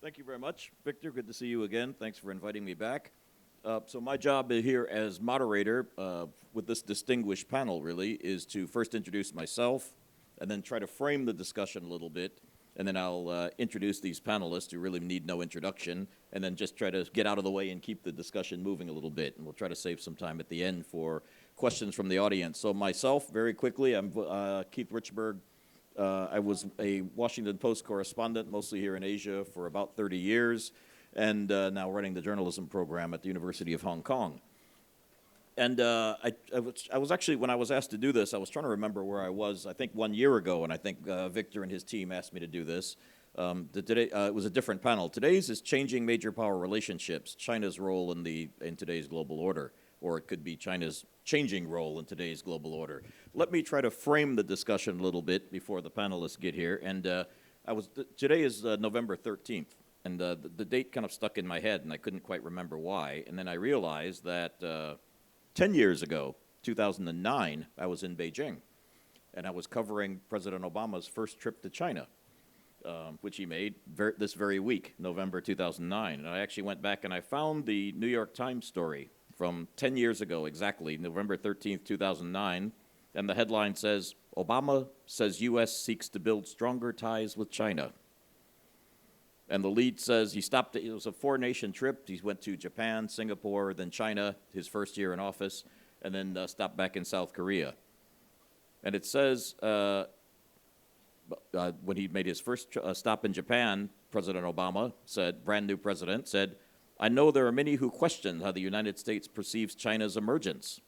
Thank you very much, Victor. Good to see you again. Thanks for inviting me back. So my job here as moderator with this distinguished panel really is to first introduce myself and then try to frame the discussion a little bit. And then I'll introduce these panelists who really need no introduction and then just try to get out of the way and keep the discussion moving a little bit. And we'll try to save some time at the end for questions from the audience. So myself, very quickly, I'm Keith Richburg. I was a Washington Post correspondent, mostly here in Asia, for about 30 years, and now running the journalism program at the University of Hong Kong. And I was actually, when I was asked to do this, I was trying to remember where I was, I think 1 year ago, and I think Victor and his team asked me to do this. Today, it was a different panel. Today's is Changing Major Power Relationships, China's role in today's global order, or it could be China's changing role in today's global order. Let me try to frame the discussion a little bit before the panelists get here. And today is November 13th, and the date kind of stuck in my head, and I couldn't quite remember why. And then I realized that 10 years ago, 2009, I was in Beijing, and I was covering President Obama's first trip to China, which he made this very week, November 2009. And I actually went back and I found the New York Times story from 10 years ago exactly, November 13th, 2009, and the headline says, Obama says U.S. seeks to build stronger ties with China. And the lead says he stopped, it was a four-nation trip. He went to Japan, Singapore, then China, his first year in office, and then stopped back in South Korea. And it says, when he made his first stop in Japan, President Obama said, brand new president, said, I know there are many who question how the United States perceives China's emergence.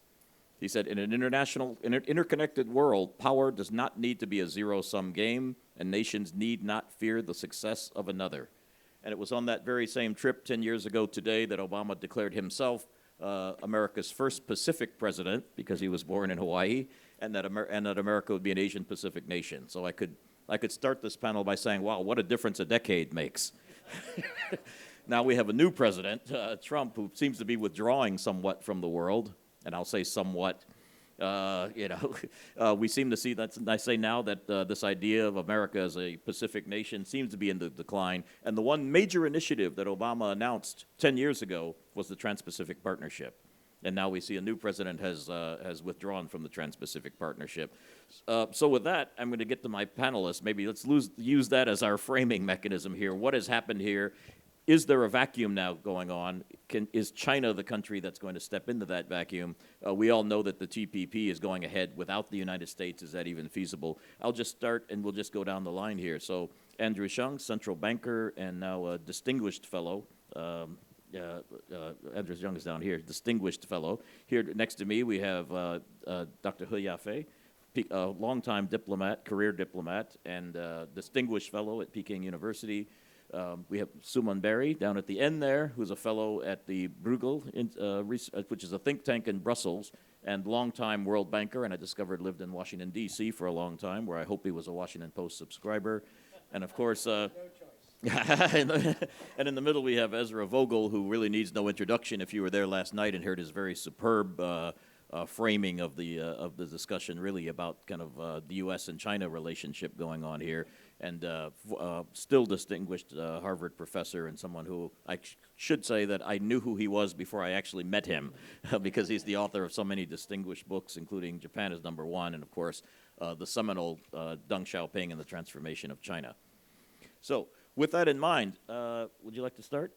He said, in an interconnected world, power does not need to be a zero-sum game, and nations need not fear the success of another. And it was on that very same trip 10 years ago today that Obama declared himself America's first Pacific president, because he was born in Hawaii, and that America would be an Asian-Pacific nation. So I could start this panel by saying, wow, what a difference a decade makes. Now we have a new president, Trump, who seems to be withdrawing somewhat from the world, and I'll say somewhat. We seem to see that. I say now that this idea of America as a Pacific nation seems to be in the decline. And the one major initiative that Obama announced 10 years ago was the Trans-Pacific Partnership. And now we see a new president has withdrawn from the Trans-Pacific Partnership. So with that, I'm going to get to my panelists. Maybe let's use that as our framing mechanism here. What has happened here? Is there a vacuum now going on? Is China the country that's going to step into that vacuum? We all know that the TPP is going ahead without the United States. Is that even feasible? I'll just start, and we'll just go down the line here. So Andrew Sheng, central banker and now a distinguished fellow. Andrew Sheng is down here, distinguished fellow. Here next to me, we have Dr. He Yafei, a longtime diplomat, career diplomat, and distinguished fellow at Peking University. We have Suman Berry down at the end there, who's a fellow at the Bruegel, which is a think tank in Brussels, and longtime World Banker, and I discovered lived in Washington, D.C. for a long time, where I hope he was a Washington Post subscriber. And of course, no choice. And in the middle we have Ezra Vogel, who really needs no introduction. If you were there last night and heard his very superb framing of the discussion, really about kind of the U.S. and China relationship going on here. And still distinguished Harvard professor and someone who I should say that I knew who he was before I actually met him because he's the author of so many distinguished books, including Japan is Number One, and of course the seminal Deng Xiaoping and the Transformation of China. So with that in mind, would you like to start?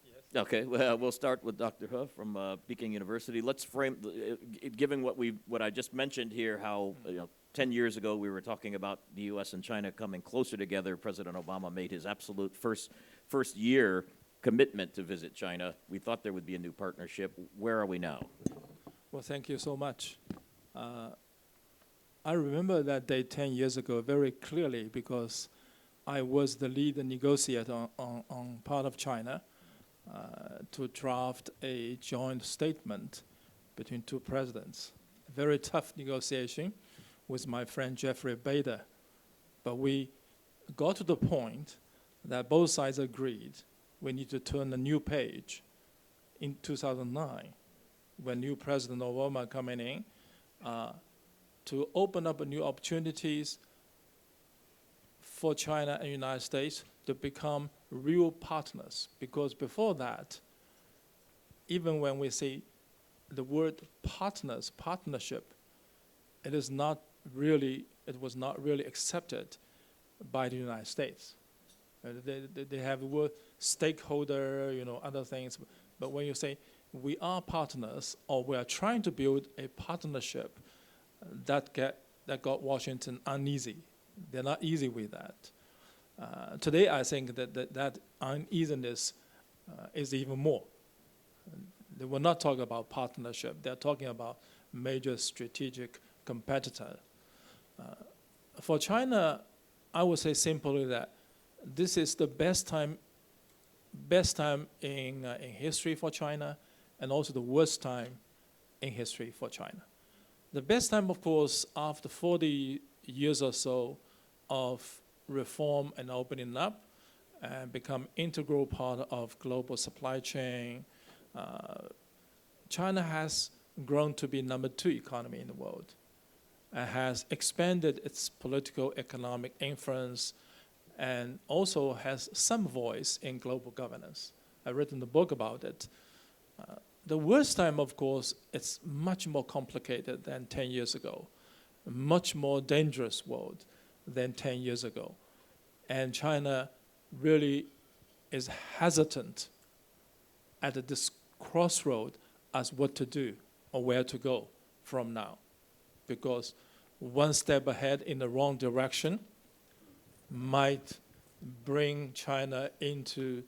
Yes. Okay, well, we'll start with Dr. He from Peking University. Let's frame, given what I just mentioned here, how 10 years ago, we were talking about the U.S. and China coming closer together. President Obama made his absolute first year commitment to visit China. We thought there would be a new partnership. Where are we now? Well, thank you so much. I remember that day 10 years ago very clearly because I was the lead negotiator on part of China to draft a joint statement between two presidents. A very tough negotiation with my friend Jeffrey Bader. But we got to the point that both sides agreed we need to turn a new page in 2009 when new President Obama coming in to open up new opportunities for China and United States to become real partners. Because before that, even when we say the word partners, partnership, it was not really accepted by the United States. They have the word stakeholder, other things. But when you say we are partners, or we are trying to build a partnership, that got Washington uneasy. They're not easy with that. Today, I think that uneasiness is even more. They will not talk about partnership. They're talking about major strategic competitor. For China, I would say simply that this is the best time in history for China, and also the worst time in history for China. The best time, of course, after 40 years or so of reform and opening up, and become integral part of global supply chain. China has grown to be number 2 economy in the world, and has expanded its political economic influence, and also has some voice in global governance. I've written a book about it. The worst time, of course, it's much more complicated than 10 years ago, a much more dangerous world than 10 years ago. And China really is hesitant at this crossroad as what to do or where to go from now. Because one step ahead in the wrong direction might bring China into,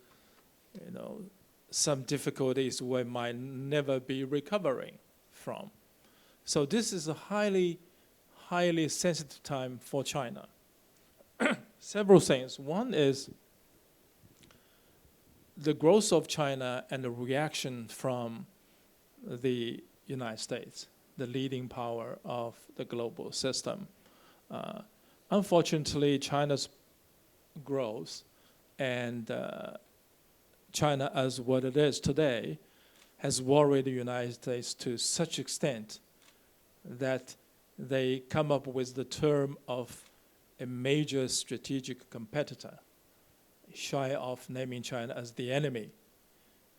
some difficulties we might never be recovering from. So this is a highly, highly sensitive time for China. Several things. One is the growth of China and the reaction from the United States, the leading power of the global system. Unfortunately, China's growth and China as what it is today has worried the United States to such extent that they come up with the term of a major strategic competitor, shy of naming China as the enemy.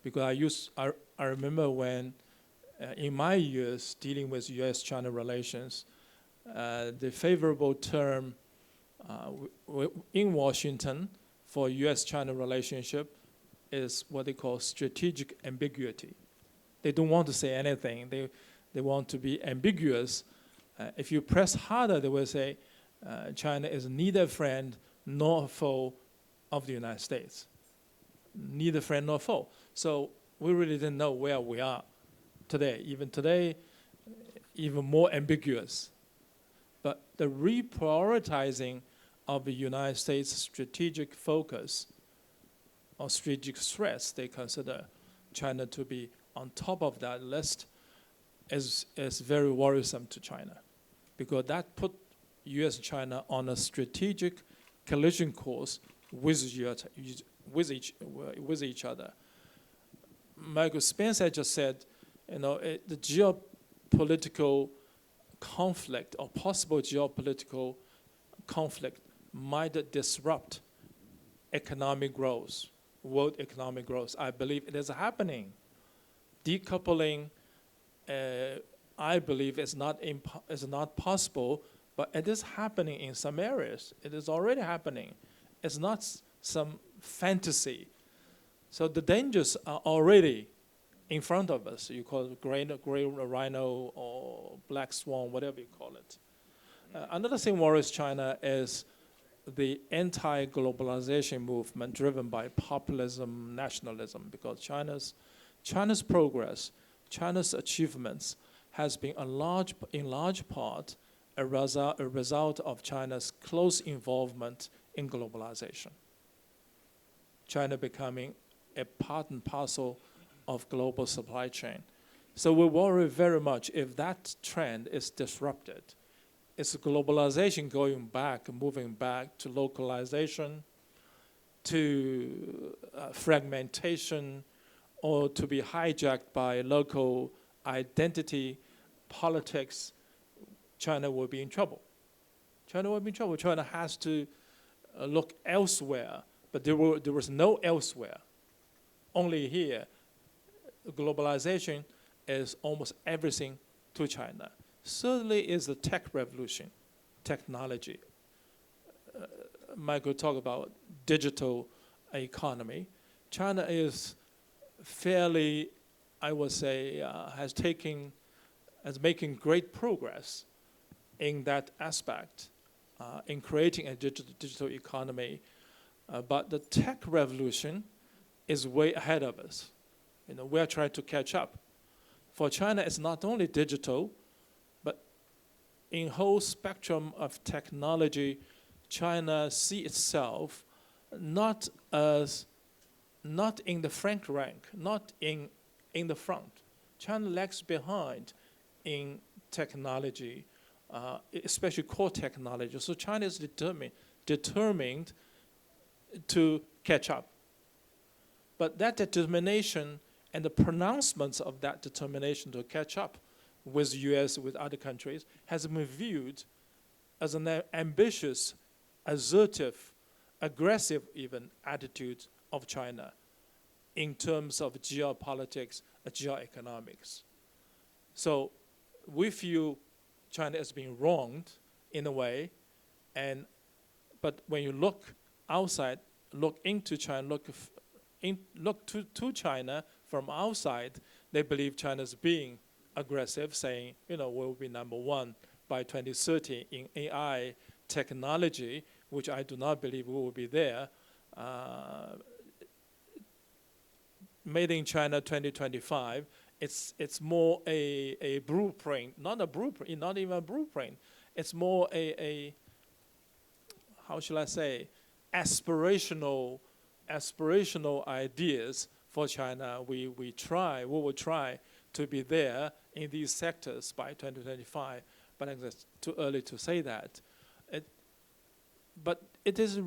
Because I remember when, in my years dealing with U.S.-China relations, the favorable term in Washington for U.S.-China relationship is what they call strategic ambiguity. They don't want to say anything. They want to be ambiguous. If you press harder, they will say China is neither friend nor foe of the United States. Neither friend nor foe. So we really didn't know where we are today. Even today, even more ambiguous. But the reprioritizing of the United States' strategic focus or strategic threats, they consider China to be on top of that list, is very worrisome to China, because that put U.S. and China on a strategic collision course with each other. Michael Spencer just said, the geopolitical conflict or possible geopolitical conflict might disrupt economic growth, world economic growth. I believe it is happening. Decoupling, I believe, is not possible, but it is happening in some areas. It is already happening. It's not some fantasy. So the dangers are already in front of us. You call it gray rhino or black swan, whatever you call it. Another thing worries China is the anti-globalization movement driven by populism, nationalism, because China's progress, China's achievements has been in large part a result of China's close involvement in globalization. China becoming a part and parcel of global supply chain. So we worry very much if that trend is disrupted. Is globalization moving back to localization, to fragmentation, or to be hijacked by local identity politics? China will be in trouble. China will be in trouble. China has to look elsewhere but there was no elsewhere, only here. Globalization is almost everything to China. Certainly is the tech revolution, technology. Michael talked about digital economy. China is fairly, I would say, is making great progress in that aspect, in creating a digital economy. But the tech revolution is way ahead of us. We're trying to catch up. For China, it's not only digital, but in whole spectrum of technology, China sees itself not in the front rank, not in the front. China lags behind in technology, especially core technology. So China is determined to catch up. But that determination and the pronouncements of that determination to catch up with US, with other countries, has been viewed as an ambitious, assertive, aggressive even attitude of China in terms of geopolitics, geoeconomics. So we feel China is being wronged in a way, but when you look outside, look into China, look to China from outside, they believe China is being aggressive, saying, we'll be number one by 2030 in AI technology, which I do not believe we will be there. Made in China 2025, it's more a blueprint, not even a blueprint. It's more how shall I say, aspirational ideas for China. We will try to be there in these sectors by 2025, but I think it's too early to say that. But it is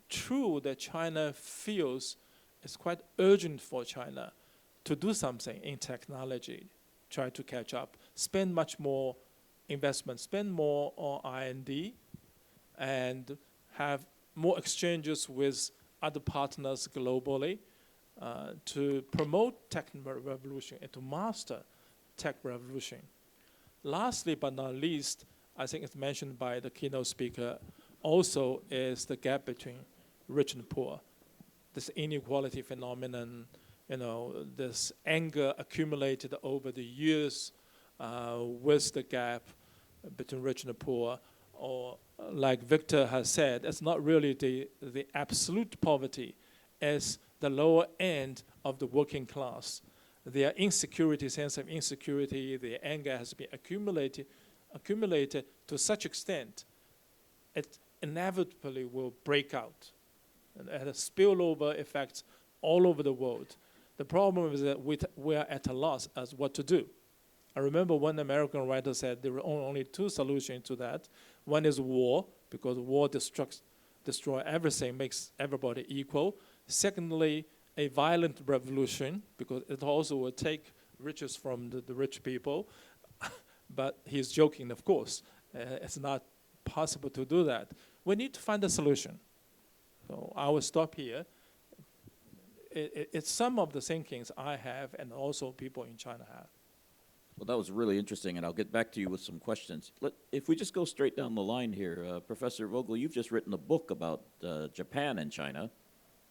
true that China feels it's quite urgent for China to do something in technology, try to catch up, spend much more investment, spend more on R&D, and have more exchanges with other partners globally to promote tech revolution and to master tech revolution. Lastly but not least, I think it's mentioned by the keynote speaker, also is the gap between rich and poor. This inequality phenomenon, this anger accumulated over the years with the gap between rich and poor, or like Victor has said, it's not really the absolute poverty, it's the lower end of the working class. Their insecurity, sense of insecurity, their anger has been accumulated to such extent, it inevitably will break out and have spillover effects all over the world. The problem is that we are at a loss as what to do. I remember one American writer said there are only two solutions to that. One is war, because war destroy everything, makes everybody equal. Secondly, a violent revolution, because it also will take riches from the rich people. But he's joking, of course. It's not possible to do that. We need to find a solution. So I will stop here. It's some of the thinkings I have and also people in China have. Well, that was really interesting, and I'll get back to you with some questions. If we just go straight down the line here, Professor Vogel, you've just written a book about Japan and China.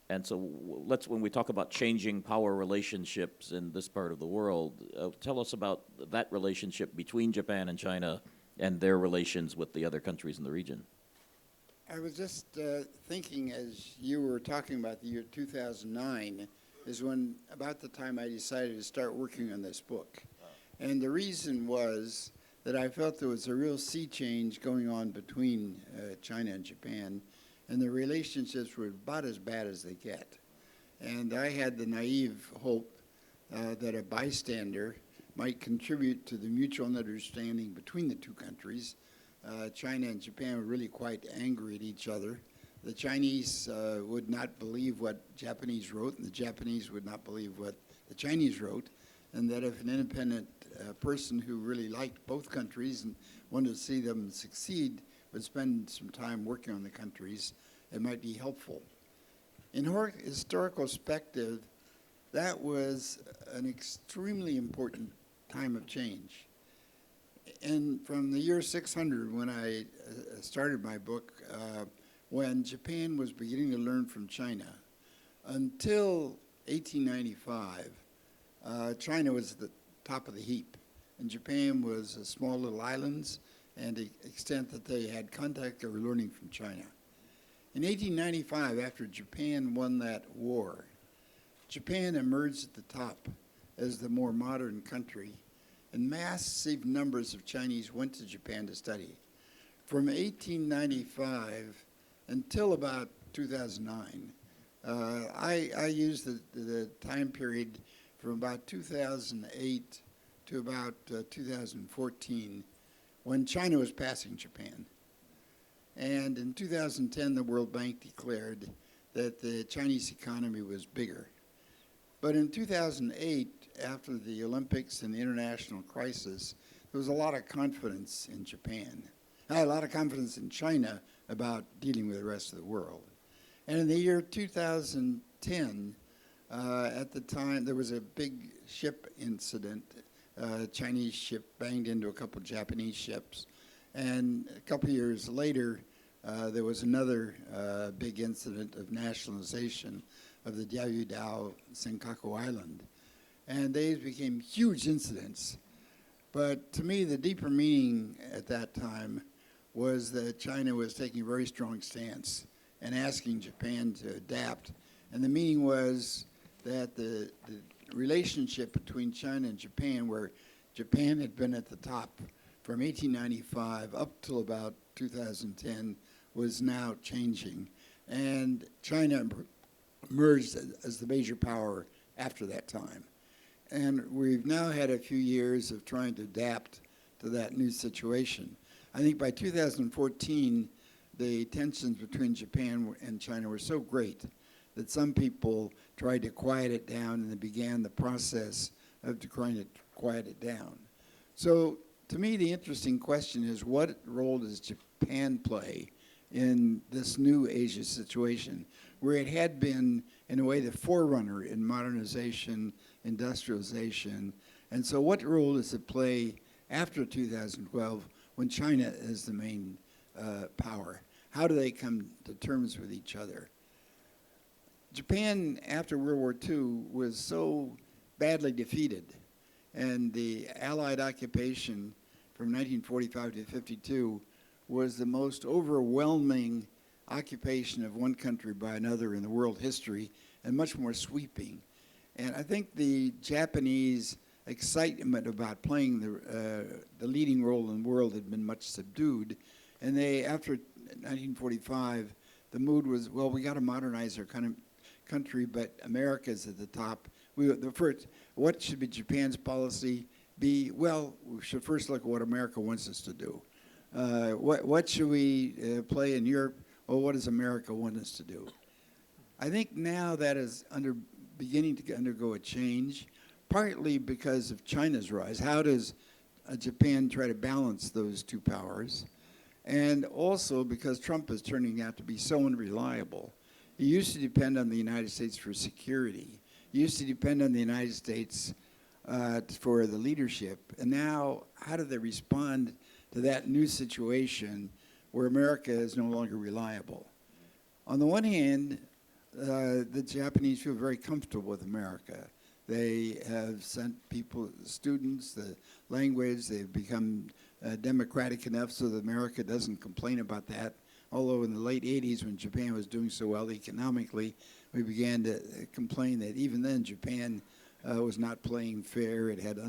And so when we talk about changing power relationships in this part of the world, tell us about that relationship between Japan and China and their relations with the other countries in the region. I was just thinking, as you were talking about the year 2009, is when about the time I decided to start working on this book. And the reason was that I felt there was a real sea change going on between China and Japan, and the relationships were about as bad as they get. And I had the naive hope that a bystander might contribute to the mutual understanding between the two countries. China and Japan were really quite angry at each other. The Chinese would not believe what Japanese wrote, and the Japanese would not believe what the Chinese wrote, and that if an independent person who really liked both countries and wanted to see them succeed would spend some time working on the countries, it might be helpful. in historical perspective, that was an extremely important time of change. And from the year 600, when I started my book, when Japan was beginning to learn from China, until 1895, China was at the top of the heap, and Japan was small little islands, and the extent that they had contact, they were learning from China. In 1895, after Japan won that war, Japan emerged at the top as the more modern country, and massive numbers of Chinese went to Japan to study. From 1895 until about 2009, I used the time period from about 2008 to about 2014, when China was passing Japan. And in 2010, the World Bank declared that the Chinese economy was bigger. But in 2008, after the Olympics and the international crisis, there was a lot of confidence in Japan. A lot of confidence in China about dealing with the rest of the world. And in the year 2010, at the time, there was a big ship incident. A Chinese ship banged into a couple of Japanese ships. And a couple of years later, there was another big incident of nationalization of the Diaoyudao Senkaku Island. And these became huge incidents. But to me, the deeper meaning at that time was that China was taking a very strong stance and asking Japan to adapt. And the meaning was that the relationship between China and Japan, where Japan had been at the top from 1895 up till about 2010, was now changing. And China emerged as the major power after that time. And we've now had a few years of trying to adapt to that new situation. I think by 2014, the tensions between Japan and China were so great that some people tried to quiet it down, and they began the process of trying to quiet it down. So to me, the interesting question is, what role does Japan play in this new Asia situation, where it had been, in a way, the forerunner in modernization, industrialization? And so what role does it play after 2012 when China is the main power? How do they come to terms with each other? Japan, after World War II, was so badly defeated, and the Allied occupation from 1945 to 52 was the most overwhelming occupation of one country by another in the world history, and much more sweeping. And I think the Japanese excitement about playing the leading role in the world had been much subdued. And they, after 1945, the mood was, well, we got to modernize our country, but America's at the top. What should be Japan's policy be? Well, we should first look at what America wants us to do. What should we play in Europe? Well, what does America want us to do? I think now that is beginning to undergo a change, partly because of China's rise. How does Japan try to balance those two powers? And also because Trump is turning out to be so unreliable. He used to depend on the United States for security. He used to depend on the United States for the leadership. And now, how do they respond to that new situation where America is no longer reliable? On the one hand, the Japanese feel very comfortable with America. They have sent people, students, the language. They've become democratic enough so that America doesn't complain about that. Although in the late 80s, when Japan was doing so well economically, we began to complain that even then Japan was not playing fair. It had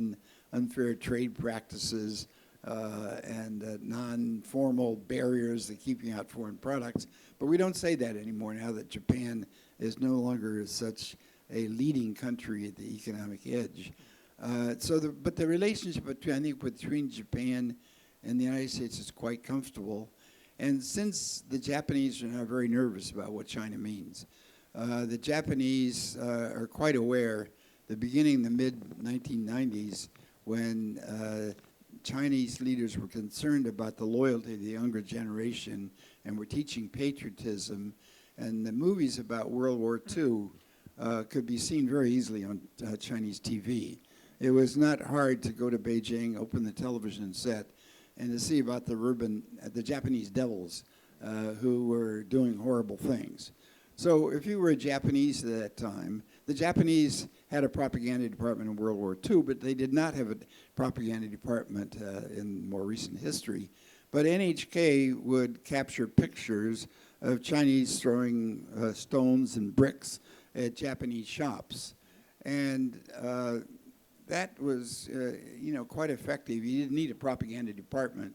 unfair trade practices and non-formal barriers to keeping out foreign products. But we don't say that anymore now that Japan is no longer such a leading country at the economic edge. But the relationship between Japan and the United States is quite comfortable. And since the Japanese are now very nervous about what China means, the Japanese are quite aware that beginning in the mid-1990s, when Chinese leaders were concerned about the loyalty of the younger generation and were teaching patriotism And the movies about World War II could be seen very easily on Chinese TV. It was not hard to go to Beijing, open the television set, and to see about the Japanese devils who were doing horrible things. So if you were a Japanese at that time, the Japanese had a propaganda department in World War II, but they did not have a propaganda department in more recent history. But NHK would capture pictures of Chinese throwing stones and bricks at Japanese shops. And that was, quite effective. You didn't need a propaganda department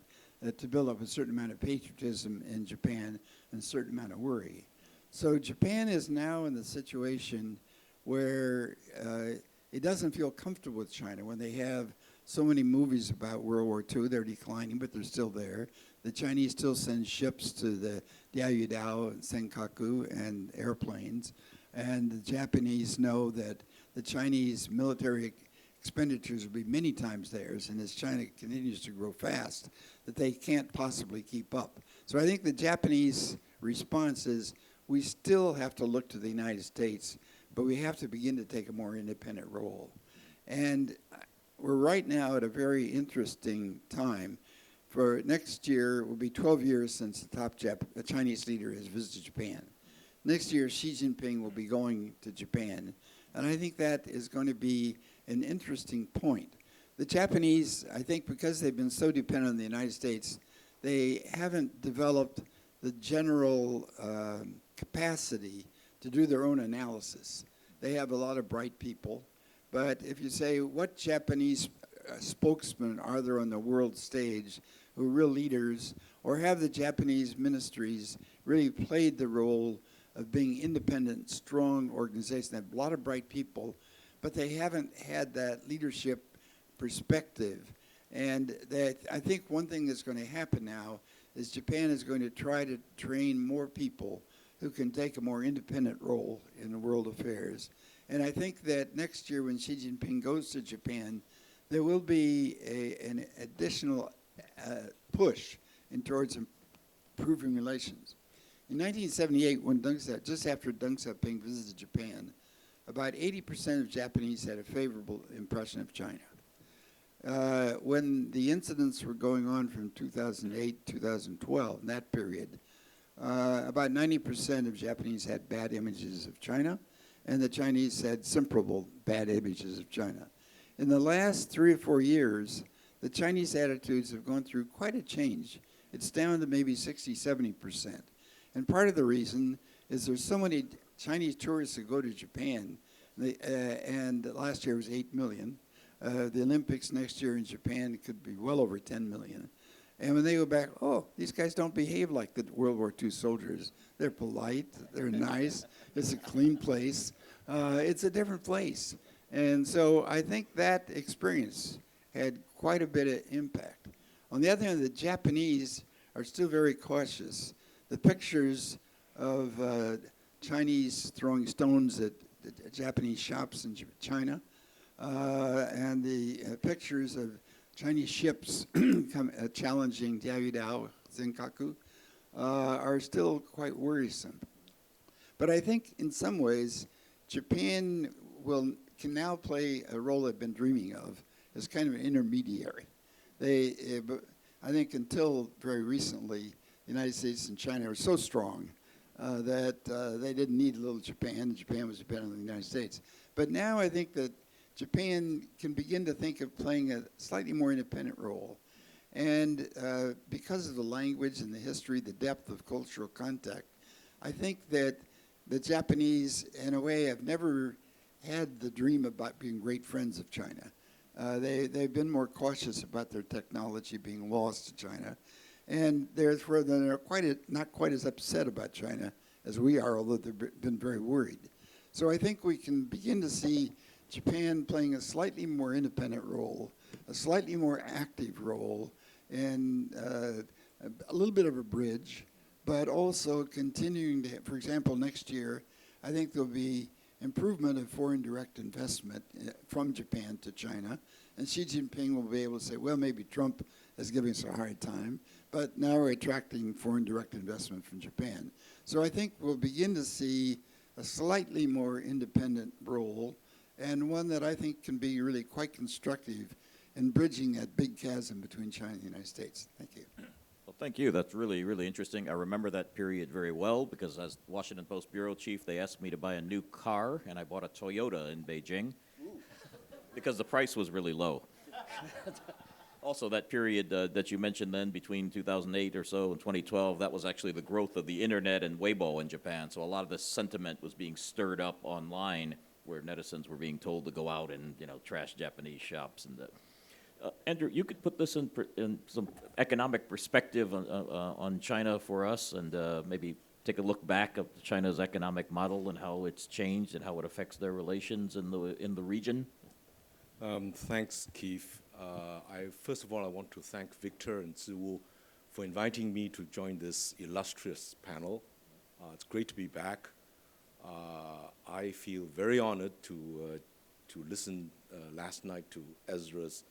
to build up a certain amount of patriotism in Japan and a certain amount of worry. So Japan is now in the situation where it doesn't feel comfortable with China when they have so many movies about World War II. They're declining, but they're still there. The Chinese still send ships to the Diaoyudao and Senkaku and airplanes. And the Japanese know that the Chinese military expenditures will be many times theirs, and as China continues to grow fast, that they can't possibly keep up. So I think the Japanese response is, we still have to look to the United States, but we have to begin to take a more independent role. And we're right now at a very interesting time. For next year, it will be 12 years since the top Chinese leader has visited Japan. Next year, Xi Jinping will be going to Japan. And I think that is going to be an interesting point. The Japanese, I think because they've been so dependent on the United States, they haven't developed the general capacity to do their own analysis. They have a lot of bright people, but if you say what Japanese spokesmen are there on the world stage who are real leaders, or have the Japanese ministries really played the role of being independent, strong organizations? They have a lot of bright people, but they haven't had that leadership perspective. And that I think one thing that's going to happen now is Japan is going to try to train more people who can take a more independent role in the world affairs. And I think that next year when Xi Jinping goes to Japan, there will be an additional push towards improving relations. In 1978, when just after Deng Xiaoping visited Japan, about 80% of Japanese had a favorable impression of China. When the incidents were going on from 2008, 2012, in that period, about 90% of Japanese had bad images of China, and the Chinese had comparable bad images of China. In the last 3 or 4 years, the Chinese attitudes have gone through quite a change. It's down to maybe 60, 70%. And part of the reason is there's so many Chinese tourists who go to Japan, and last year was 8 million. The Olympics next year in Japan could be well over 10 million. And when they go back, oh, these guys don't behave like the World War II soldiers. They're polite, they're nice, it's a clean place. It's a different place. And so I think that experience had quite a bit of impact. On the other hand, the Japanese are still very cautious. The pictures of Chinese throwing stones at Japanese shops in China, and the pictures of Chinese ships challenging Diaoyudao, Senkaku, are still quite worrisome. But I think in some ways, Japan can now play a role they've been dreaming of as kind of an intermediary. I think until very recently, the United States and China were so strong that they didn't need little Japan. Japan was dependent on the United States. But now I think that Japan can begin to think of playing a slightly more independent role. And because of the language and the history, the depth of cultural contact, I think that the Japanese, in a way, have never had the dream about being great friends of China. They've been more cautious about their technology being lost to China. And therefore, they're not quite as upset about China as we are, although they've been very worried. So I think we can begin to see Japan playing a slightly more independent role, a slightly more active role, and a little bit of a bridge, but also continuing to, for example, next year, I think there'll be improvement of foreign direct investment from Japan to China, and Xi Jinping will be able to say, well, maybe Trump as giving us a hard time, but now we're attracting foreign direct investment from Japan. So I think we'll begin to see a slightly more independent role, and one that I think can be really quite constructive in bridging that big chasm between China and the United States. Thank you. Well, thank you. That's really, really interesting. I remember that period very well because as Washington Post bureau chief, they asked me to buy a new car, and I bought a Toyota in Beijing because the price was really low. Also, that period that you mentioned then between 2008 or so and 2012, that was actually the growth of the internet and Weibo in Japan. So a lot of this sentiment was being stirred up online where netizens were being told to go out and, trash Japanese shops. And Andrew, you could put this in some economic perspective on China for us and maybe take a look back at China's economic model and how it's changed and how it affects their relations in the region. Thanks, Keith. First of all, I want to thank Victor and Ziwu for inviting me to join this illustrious panel. It's great to be back. I feel very honored to listen last night to Ezra's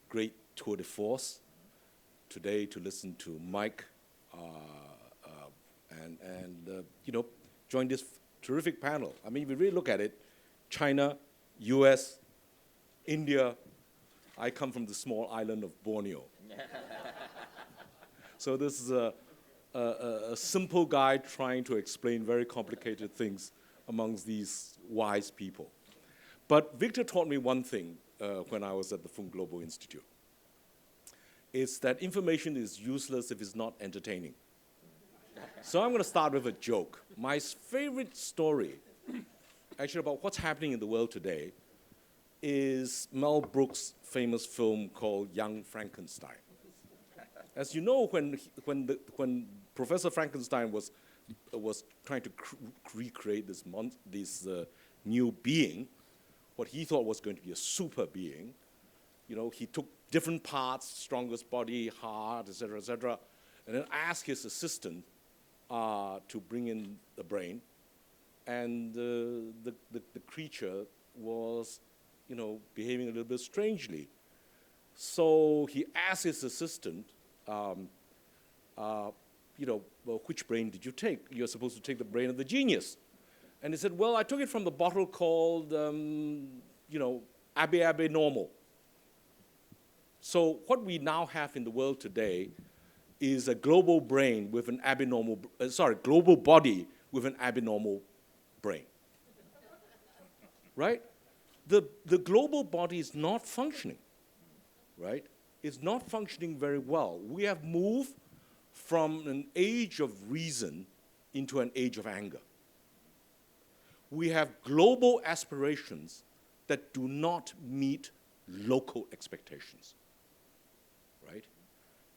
great tour de force. Today to listen to Mike and join this terrific panel. I mean, if we really look at it, China, U.S., India. I come from the small island of Borneo. So this is a simple guy trying to explain very complicated things amongst these wise people. But Victor taught me one thing when I was at the Fung Global Institute. It's that information is useless if it's not entertaining. So I'm going to start with a joke. My favorite story, actually about what's happening in the world today, is Mel Brooks' famous film called Young Frankenstein. As you know, when Professor Frankenstein was trying to recreate this new being, what he thought was going to be a super being, he took different parts, strongest body, heart, et cetera, and then asked his assistant to bring in the brain, and the creature was behaving a little bit strangely. So he asked his assistant, well, which brain did you take? You're supposed to take the brain of the genius. And he said, well, I took it from the bottle called, Abbe Normal. So what we now have in the world today is a global brain with an abnormal, global body with an abnormal brain, right? The global body is not functioning, right? It's not functioning very well. We have moved from an age of reason into an age of anger. We have global aspirations that do not meet local expectations, right?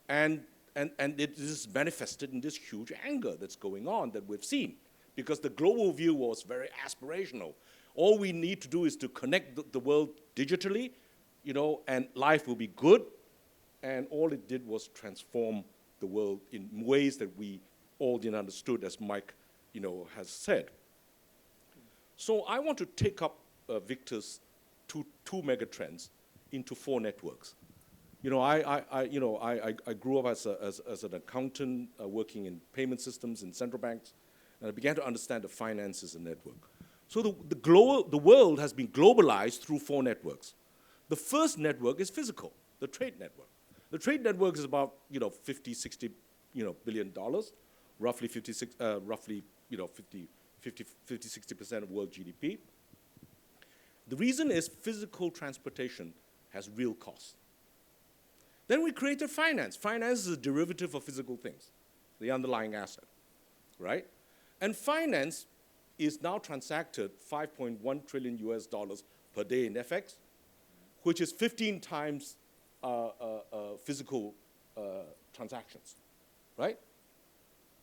And it is manifested in this huge anger that's going on that we've seen, because the global view was very aspirational. All we need to do is to connect the world digitally, and life will be good. And all it did was transform the world in ways that we all didn't understood, as Mike, has said. So I want to take up Victor's two megatrends into 4 networks. I grew up as an accountant working in payment systems in central banks, and I began to understand the finance as a network. So the world has been globalized through 4 networks. The first network is physical, the trade network. The trade network is about 50, 60 billion dollars, roughly 50, 60% of world GDP. The reason is physical transportation has real costs. Then we created finance. Finance is a derivative of physical things, the underlying asset, right? And finance is now transacted 5.1 trillion US dollars per day in FX, which is 15 times physical transactions, right?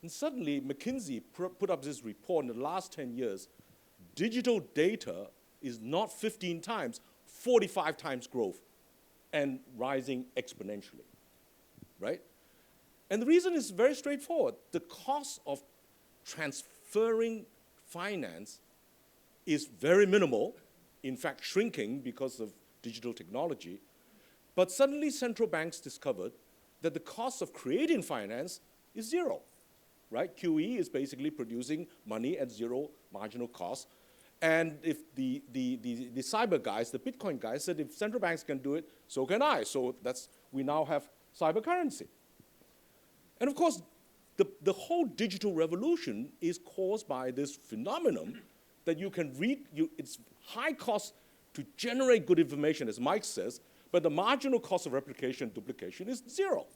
And suddenly, McKinsey put up this report in the last 10 years, digital data is not 15 times, 45 times growth and rising exponentially, right? And the reason is very straightforward. The cost of transferring finance is very minimal, in fact shrinking because of digital technology. But suddenly central banks discovered that the cost of creating finance is zero, right? QE is basically producing money at zero marginal cost. And if the cyber guys, the Bitcoin guys said if central banks can do it, so can I. So we now have cyber currency. And of course, the whole digital revolution is caused by this phenomenon that you can read, it's high cost to generate good information, as Mike says, but the marginal cost of replication and duplication is zero,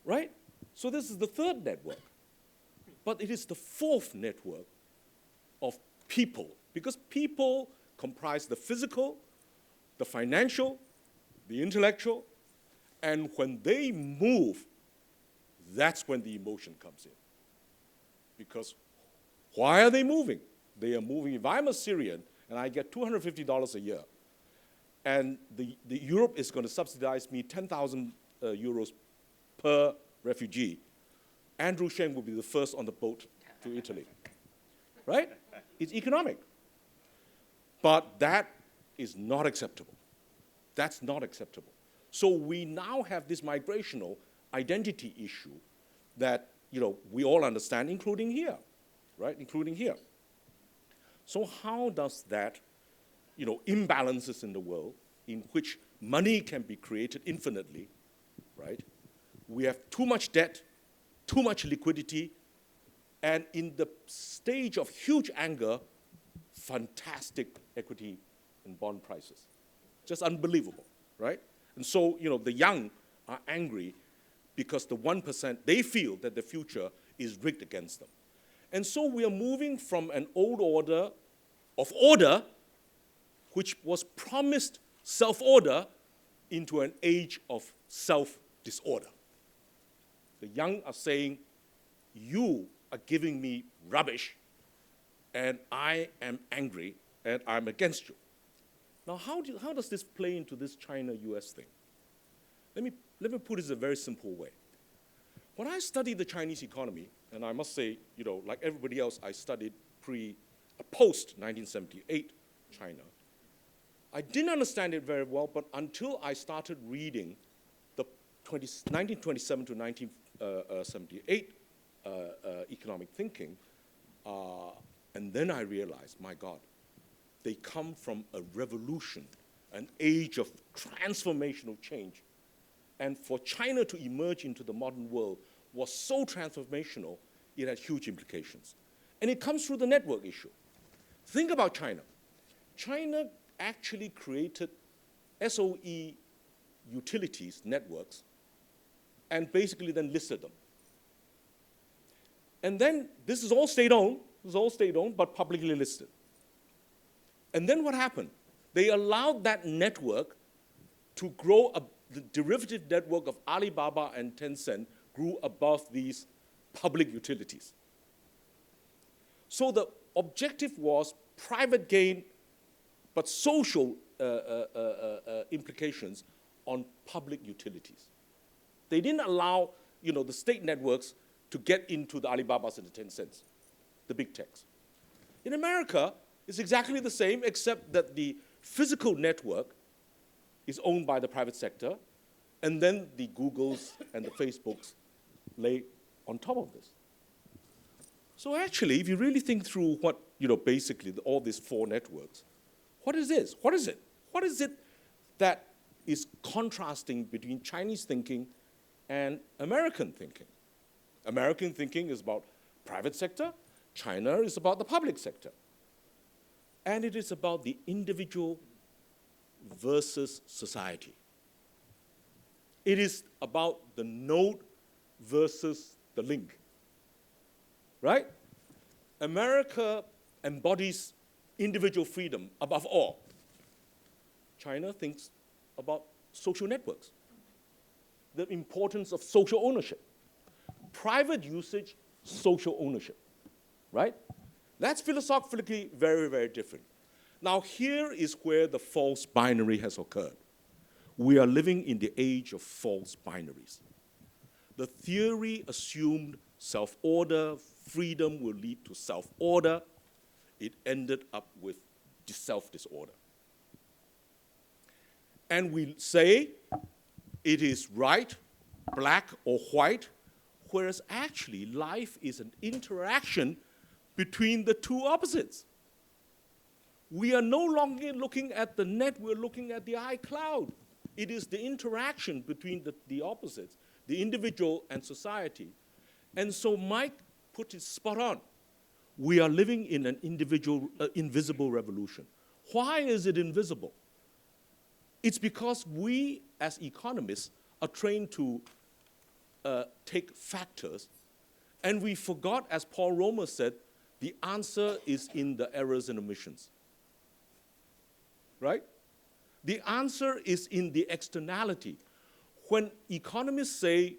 right? So this is the third network. But it is the fourth network of people, because people comprise the physical, the financial, the intellectual, and when they move, that's when the emotion comes in. Because why are they moving? They are moving. If I'm a Syrian and I get $250 a year, and the Europe is going to subsidize me 10,000 euros per refugee, Andrew Sheng will be the first on the boat to Italy, right? It's economic. But that is not acceptable. That's not acceptable. So we now have this migrational identity issue that we all understand, including here, right? Including here. So how does that, imbalances in the world in which money can be created infinitely, right? We have too much debt, too much liquidity, and in the stage of huge anger, fantastic equity and bond prices. Just unbelievable, right? And so, the young are angry because the 1%, they feel that the future is rigged against them. And so we are moving from an old order of order, which was promised self-order, into an age of self-disorder. The young are saying, you are giving me rubbish, and I am angry, and I'm against you. Now, how does this play into this China-US thing? Let me put it in a very simple way. When I studied the Chinese economy, and I must say, like everybody else, I studied post-1978 China, I didn't understand it very well, but until I started reading the 1927 to 1978 economic thinking, and then I realized, my God, they come from a revolution, an age of transformational change. And for China to emerge into the modern world was so transformational, it had huge implications. And it comes through the network issue. Think about China. China actually created SOE utilities networks and basically then listed them. And then this is all state-owned, but publicly listed. And then what happened? They allowed that network to grow. The derivative network of Alibaba and Tencent grew above these public utilities. So the objective was private gain, but social implications on public utilities. They didn't allow the state networks to get into the Alibabas and the Tencents, the big techs. In America, it's exactly the same, except that the physical network is owned by the private sector, and then the Googles and the Facebooks lay on top of this. So actually, if you really think through what, basically all these four networks, what is this? What is it? What is it that is contrasting between Chinese thinking and American thinking? American thinking is about private sector. China is about the public sector. And it is about the individual versus society. It is about the node versus the link, right? America embodies individual freedom above all. China thinks about social networks, the importance of social ownership, private usage, social ownership, right? That's philosophically very, very different. Now, here is where the false binary has occurred. We are living in the age of false binaries. The theory assumed self-order, freedom will lead to self-order. It ended up with self-disorder. And we say it is right black or white, whereas actually life is an interaction between the two opposites. We are no longer looking at the net, we're looking at the iCloud. It is the interaction between the opposites, the individual and society. And so Mike put it spot on. We are living in an invisible revolution. Why is it invisible? It's because we, as economists, are trained to take factors, and we forgot, as Paul Romer said, the answer is in the errors and omissions. Right? The answer is in the externality. When economists say,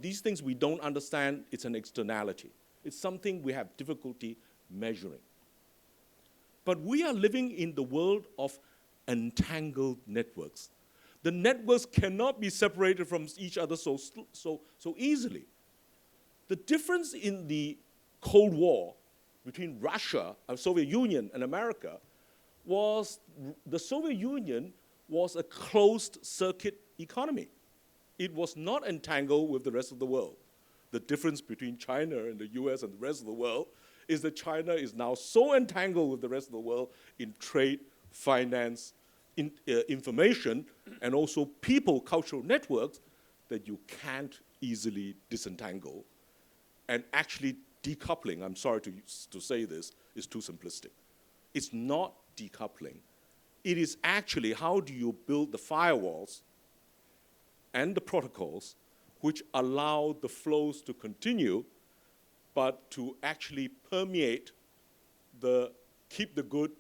these things we don't understand, it's an externality. It's something we have difficulty measuring. But we are living in the world of entangled networks. The networks cannot be separated from each other so easily. The difference in the Cold War between Russia, Soviet Union, and America was the Soviet Union was a closed circuit economy. It was not entangled with the rest of the world. The difference between China and the US and the rest of the world is that China is now so entangled with the rest of the world in trade, finance, information, and also people, cultural networks, that you can't easily disentangle. And actually decoupling, I'm sorry to say this, is too simplistic. It's not decoupling. It is actually how do you build the firewalls and the protocols which allow the flows to continue, but to actually permeate keep the good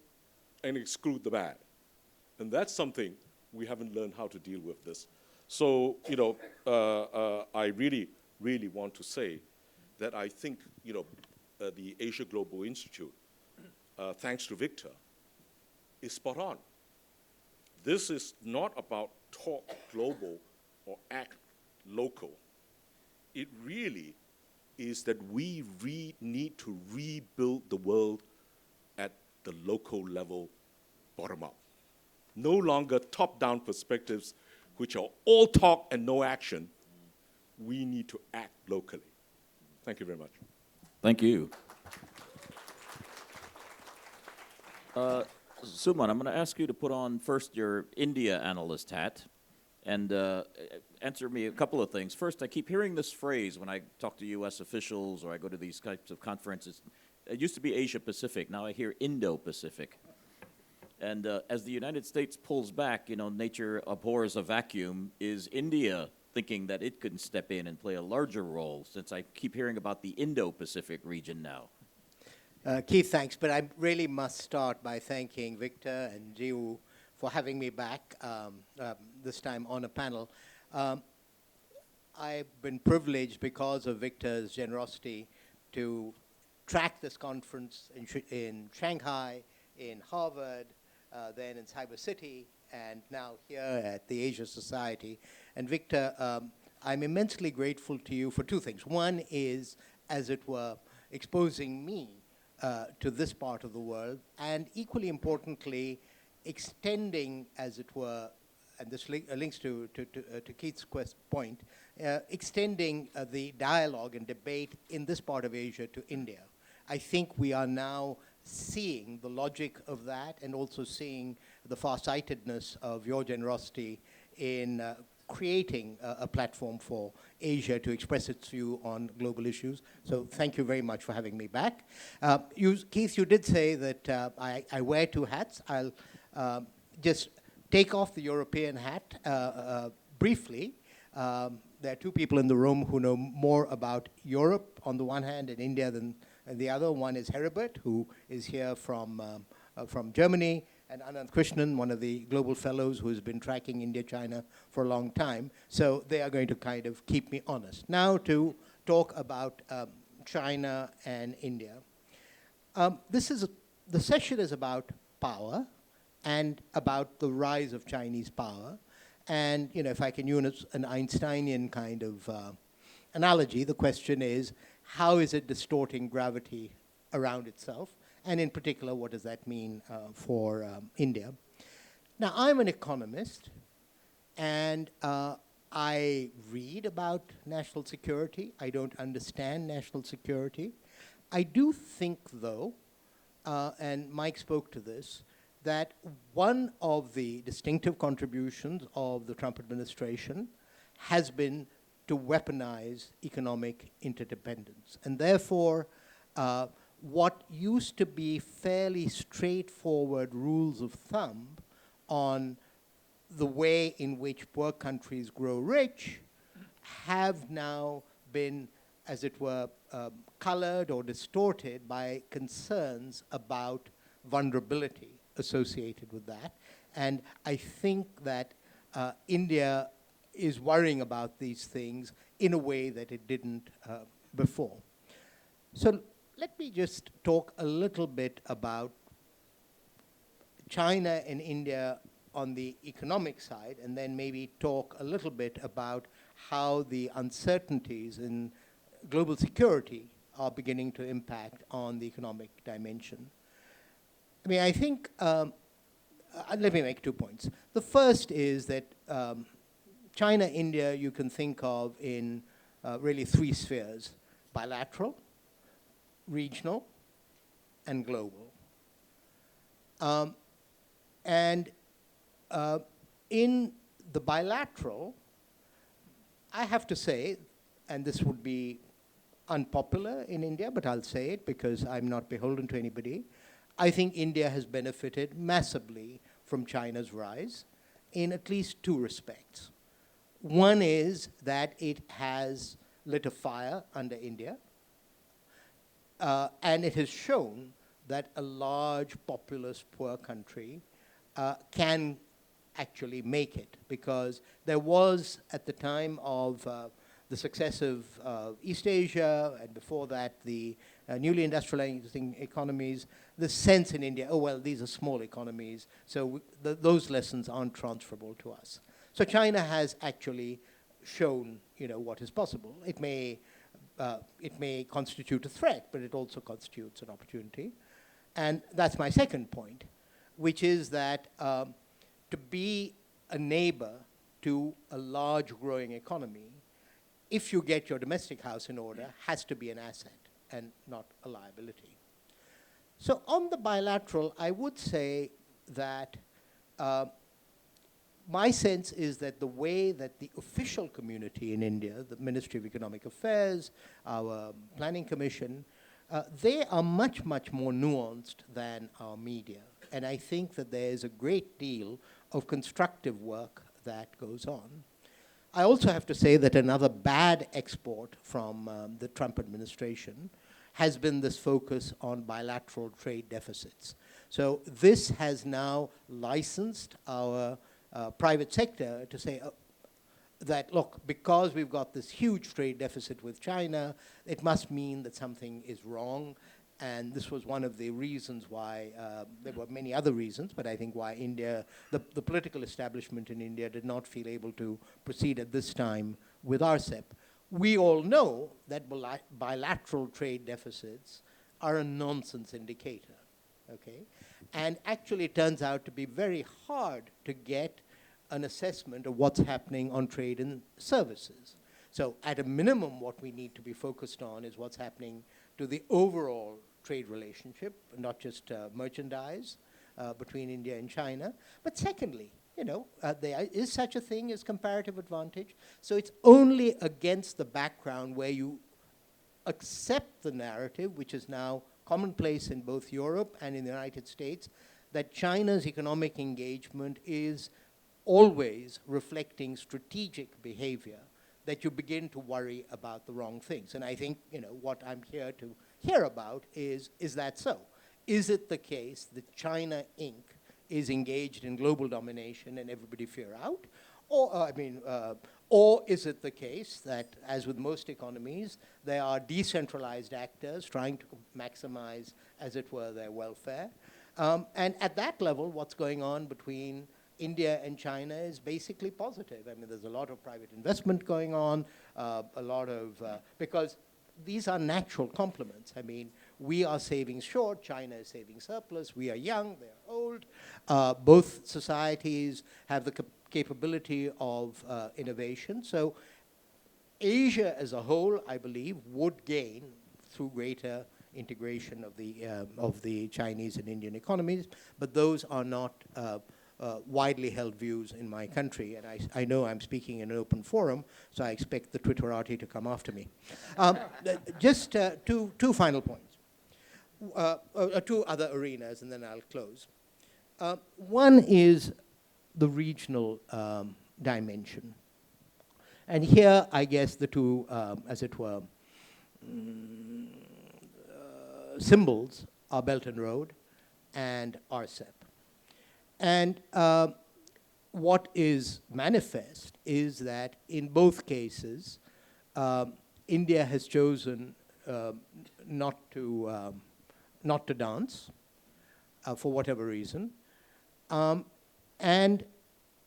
and exclude the bad. And that's something we haven't learned how to deal with this. So, I really, really want to say that I think, the Asia Global Institute, thanks to Victor, is spot on. This is not about talk global or act local. It really is that we need to rebuild the world at the local level, bottom up. No longer top-down perspectives, which are all talk and no action. We need to act locally. Thank you very much. Thank you. Suman, I'm going to ask you to put on first your India analyst hat and answer me a couple of things. First, I keep hearing this phrase when I talk to U.S. officials or I go to these types of conferences. It used to be Asia-Pacific. Now I hear Indo-Pacific. And as the United States pulls back, nature abhors a vacuum. Is India thinking that it can step in and play a larger role, since I keep hearing about the Indo-Pacific region now? Keith, thanks. But I really must start by thanking Victor and Jiwoo for having me back, this time on a panel. I've been privileged because of Victor's generosity to track this conference in Shanghai, in Harvard, then in Cyber City, and now here at the Asia Society. And Victor, I'm immensely grateful to you for two things. One is, as it were, exposing me to this part of the world, and equally importantly, extending, as it were, and this links to Keith's point, extending the dialogue and debate in this part of Asia to India. I think we are now seeing the logic of that and also seeing the farsightedness of your generosity in creating a platform for Asia to express its view on global issues. So thank you very much for having me back. Keith, you did say that I wear two hats. I'll just take off the European hat briefly. There are two people in the room who know more about Europe on the one hand and India than the other. One is Heribert, who is here from Germany, and Anand Krishnan, one of the global fellows who's been tracking India-China for a long time. So they are going to kind of keep me honest. Now to talk about China and India. The session is about power and about the rise of Chinese power. And if I can use an Einsteinian kind of analogy, the question is, how is it distorting gravity around itself? And in particular, what does that mean for India? Now, I'm an economist, and I read about national security. I don't understand national security. I do think, though, and Mike spoke to this, that one of the distinctive contributions of the Trump administration has been to weaponize economic interdependence. And therefore, what used to be fairly straightforward rules of thumb on the way in which poor countries grow rich have now been, as it were, colored or distorted by concerns about vulnerability associated with that. And I think that India is worrying about these things in a way that it didn't before. So let me just talk a little bit about China and India on the economic side, and then maybe talk a little bit about how the uncertainties in global security are beginning to impact on the economic dimension. I mean, I think, let me make 2 points. The first is that China, India, you can think of in really 3 spheres: bilateral, regional, and global. In the bilateral, I have to say, and this would be unpopular in India, but I'll say it because I'm not beholden to anybody, I think India has benefited massively from China's rise in at least 2 respects. One is that it has lit a fire under India, and it has shown that a large, populous, poor country can actually make it, because there was, at the time of the success of East Asia, and before that the newly industrializing economies, the sense in India, oh, well, these are small economies, so those lessons aren't transferable to us. So China has actually shown, what is possible. It may constitute a threat, but it also constitutes an opportunity. And that's my second point, which is that to be a neighbor to a large growing economy, if you get your domestic house in order, has to be an asset and not a liability. So on the bilateral, I would say that my sense is that the way that the official community in India, the Ministry of Economic Affairs, our Planning Commission, they are much, much more nuanced than our media. And I think that there is a great deal of constructive work that goes on. I also have to say that another bad export from the Trump administration has been this focus on bilateral trade deficits. So this has now licensed our private sector to say that, look, because we've got this huge trade deficit with China, it must mean that something is wrong. And this was one of the reasons why, there were many other reasons, but I think why India, the political establishment in India did not feel able to proceed at this time with RCEP. We all know that bilateral trade deficits are a nonsense indicator, okay? And actually it turns out to be very hard to get an assessment of what's happening on trade and services. So at a minimum, what we need to be focused on is what's happening to the overall trade relationship, not just merchandise between India and China. But secondly, there is such a thing as comparative advantage. So it's only against the background where you accept the narrative, which is now commonplace in both Europe and in the United States, that China's economic engagement is always reflecting strategic behavior, that you begin to worry about the wrong things. And I think, what I'm here to hear about is that so? Is it the case that China Inc. is engaged in global domination and everybody fear out? Or is it the case that, as with most economies, they are decentralized actors trying to maximize, as it were, their welfare? And at that level, what's going on between India and China is basically positive. I mean, there's a lot of private investment going on, because these are natural complements. I mean, we are saving short, China is saving surplus, we are young, they're old. Both societies have the capability of innovation. So Asia as a whole, I believe, would gain through greater integration of the Chinese and Indian economies, but those are not widely held views in my country, and I know I'm speaking in an open forum, so I expect the Twitterati to come after me. Just two final points, two other arenas, and then I'll close. One is the regional dimension. And here, I guess, the two, as it were, symbols are Belt and Road and RCEP. And what is manifest is that in both cases, India has chosen not to dance for whatever reason. And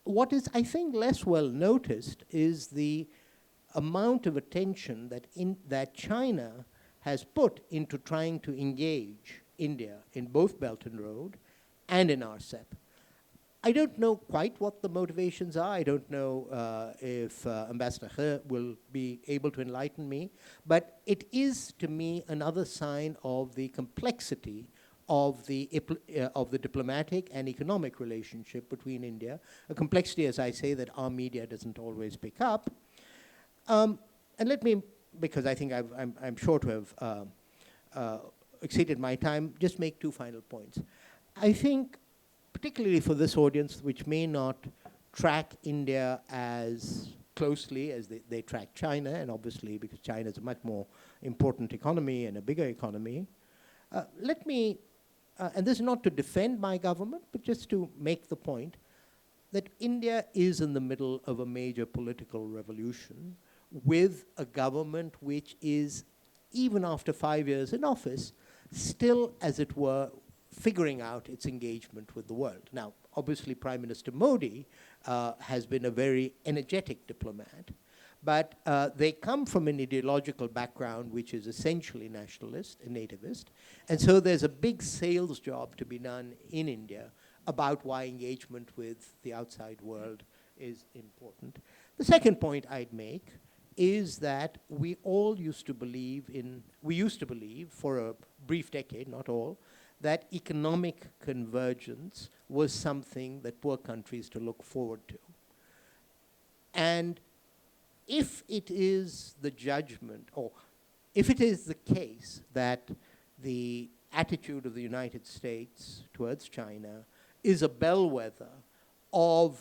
what is, I think, less well noticed is the amount of attention that China has put into trying to engage India in both Belt and Road and in RCEP. I don't know quite what the motivations are. I don't know if Ambassador He will be able to enlighten me. But it is, to me, another sign of the complexity of the diplomatic and economic relationship between India, a complexity, as I say, that our media doesn't always pick up. And let me, because I think I'm sure to have exceeded my time, just make two final points. I think, particularly for this audience, which may not track India as closely as they track China, and obviously because China is a much more important economy and a bigger economy, let me, and this is not to defend my government, but just to make the point that India is in the middle of a major political revolution with a government which is, even after 5 years in office, still, as it were, figuring out its engagement with the world. Now, obviously, Prime Minister Modi has been a very energetic diplomat, but they come from an ideological background which is essentially nationalist and nativist, and so there's a big sales job to be done in India about why engagement with the outside world is important. The second point I'd make is that we used to believe for a brief decade, not all, that economic convergence was something that poor countries to look forward to. And if it is the judgment, or if it is the case that the attitude of the United States towards China is a bellwether of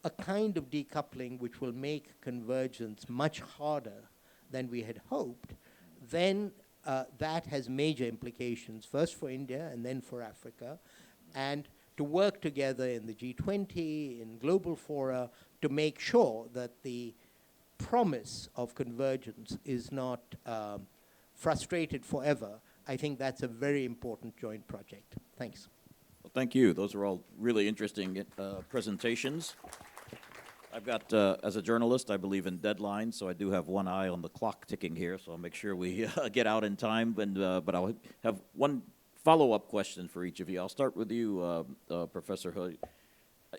a kind of decoupling which will make convergence much harder than we had hoped, then that has major implications, first for India and then for Africa, and to work together in the G20, in global fora, to make sure that the promise of convergence is not frustrated forever. I think that's a very important joint project. Thanks. Well, thank you. Those are all really interesting presentations. I've got, as a journalist, I believe in deadlines, so I do have one eye on the clock ticking here, so I'll make sure we get out in time. But I'll have one follow-up question for each of you. I'll start with you, Professor He.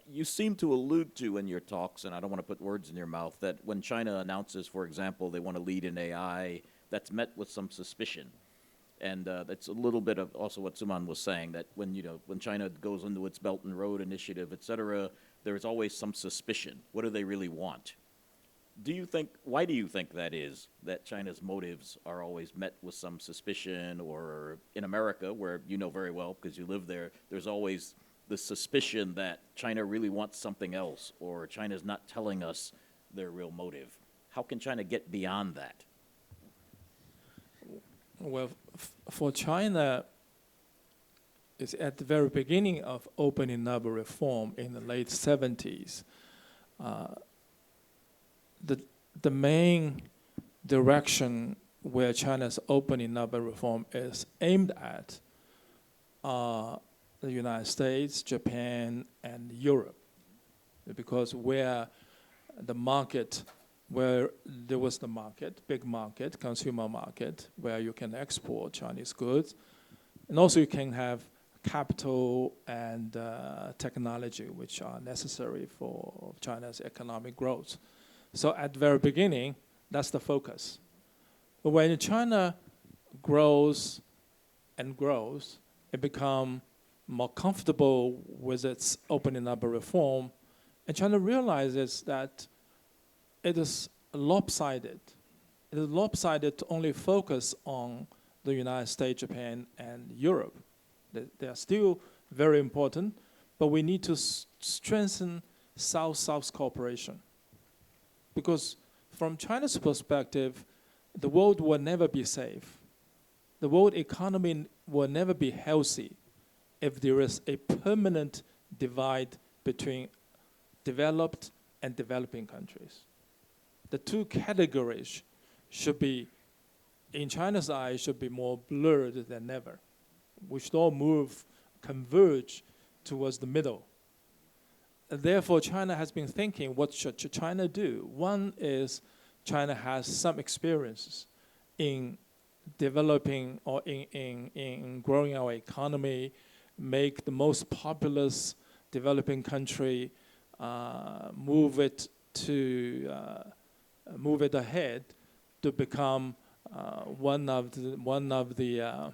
You seem to allude to in your talks, and I don't want to put words in your mouth, that when China announces, for example, they want to lead in AI, that's met with some suspicion. And that's a little bit of also what Suman was saying, that when China goes into its Belt and Road Initiative, et cetera, there's always some suspicion. What do they really want? Why do you think that is, that China's motives are always met with some suspicion? Or in America, where you know very well because you live there, there's always the suspicion that China really wants something else, or China's not telling us their real motive. How can China get beyond that? Well, for China, it's at the very beginning of opening up a reform in the late 70s. The main direction where China's opening up a reform is aimed at the United States, Japan, and Europe, because where there was the market, big market, consumer market, where you can export Chinese goods, and also you can have capital and technology, which are necessary for China's economic growth. So at the very beginning, that's the focus. But when China grows and grows, it becomes more comfortable with its opening up of reform, and China realizes that it is lopsided. It is lopsided to only focus on the United States, Japan, and Europe. They are still very important, but we need to strengthen South-South cooperation. Because from China's perspective, the world will never be safe. The world economy will never be healthy if there is a permanent divide between developed and developing countries. The two categories should be, in China's eyes, should be more blurred than ever. We should all converge towards the middle. Therefore, China has been thinking, what should China do? One is China has some experiences in developing or in growing our economy, make the most populous developing country, move it ahead to become one of the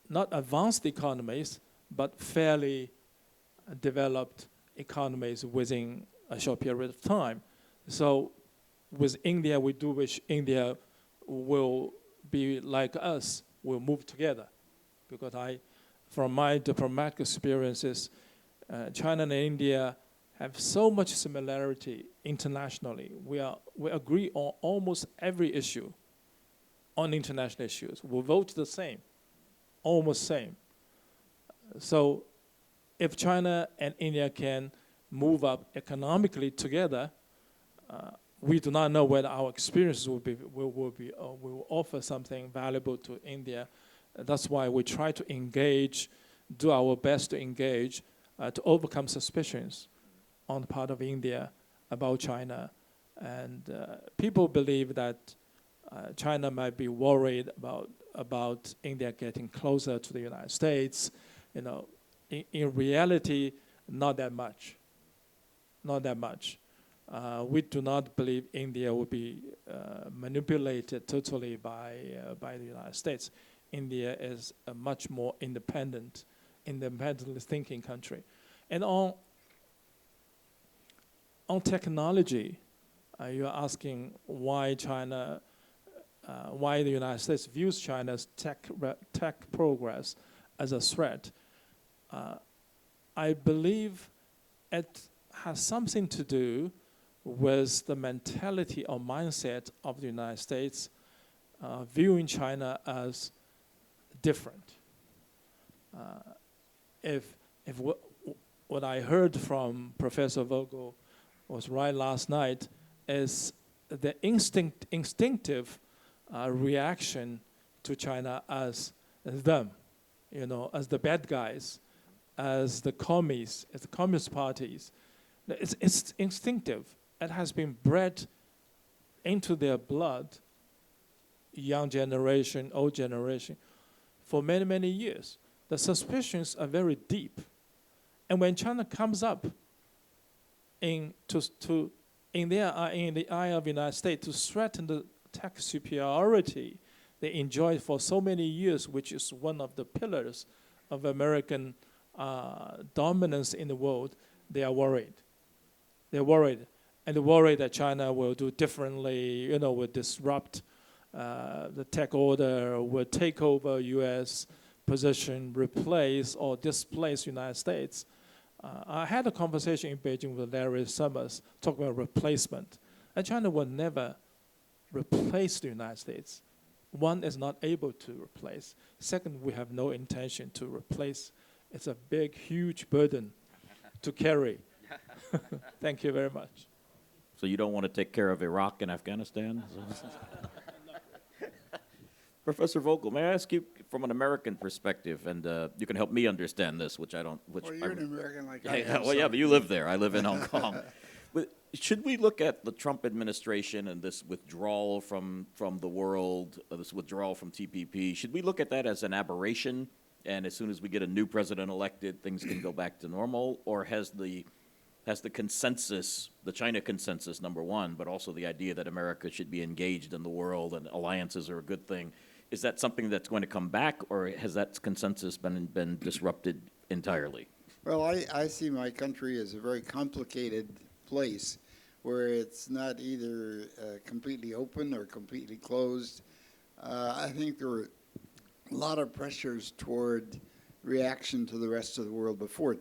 not advanced economies, but fairly developed economies within a short period of time. So with India, we do wish India will be like us, will move together. Because from my diplomatic experiences, China and India have so much similarity internationally. We agree on almost every issue on international issues. We vote the same, almost same. So if China and India can move up economically together, we do not know whether our experiences will offer something valuable to India. That's why we try to engage, do our best to engage, to overcome suspicions on the part of India about China. And people believe that China might be worried about India getting closer to the United States. You know, in reality, not that much. Not that much. We do not believe India will be manipulated totally by the United States. India is a much more independently thinking country. And on technology, you're asking why the United States views China's tech progress as a threat. I believe it has something to do with the mentality or mindset of the United States viewing China as different. If what I heard from Professor Vogel was right last night, is the instinctive reaction to China as them, as the bad guys, as the commies, as the communist parties. It's instinctive. It has been bred into their blood, young generation, old generation, for many, many years. The suspicions are very deep. And when China comes up in the eye of the United States to threaten the tech superiority they enjoyed for so many years, which is one of the pillars of American dominance in the world, they are worried. They're worried. And they're worried that China will do differently, will disrupt the tech order, will take over U.S. position, replace or displace United States. I had a conversation in Beijing with Larry Summers talking about replacement. And China will never replace the United States. One, is not able to replace. Second, we have no intention to replace. It's a big, huge burden to carry. Thank you very much. So you don't want to take care of Iraq and Afghanistan? Professor Vogel, may I ask you from an American perspective, and you can help me understand this, which I don't. Well, you're an American like I am. Well, yeah, but you live there. I live in Hong Kong. But should we look at the Trump administration and this withdrawal from the world, this withdrawal from TPP? Should we look at that as an aberration, and as soon as we get a new president elected, things can go back to normal? Or has the consensus, the China consensus, number one, but also the idea that America should be engaged in the world and alliances are a good thing, is that something that's going to come back, or has that consensus been disrupted entirely? Well, I see my country as a very complicated place where it's not either completely open or completely closed. I think there were a lot of pressures toward reaction to the rest of the world before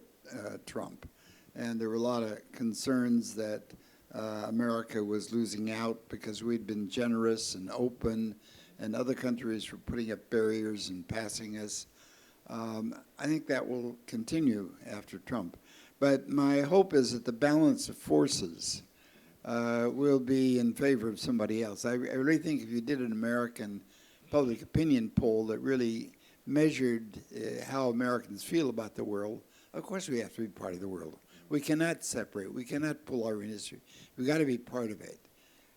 Trump. And there were a lot of concerns that America was losing out because we'd been generous and open, and other countries were putting up barriers and passing us. I think that will continue after Trump. But my hope is that the balance of forces will be in favor of somebody else. I really think if you did an American public opinion poll that really measured how Americans feel about the world, of course we have to be part of the world. We cannot separate. We cannot pull our industry. We've got to be part of it.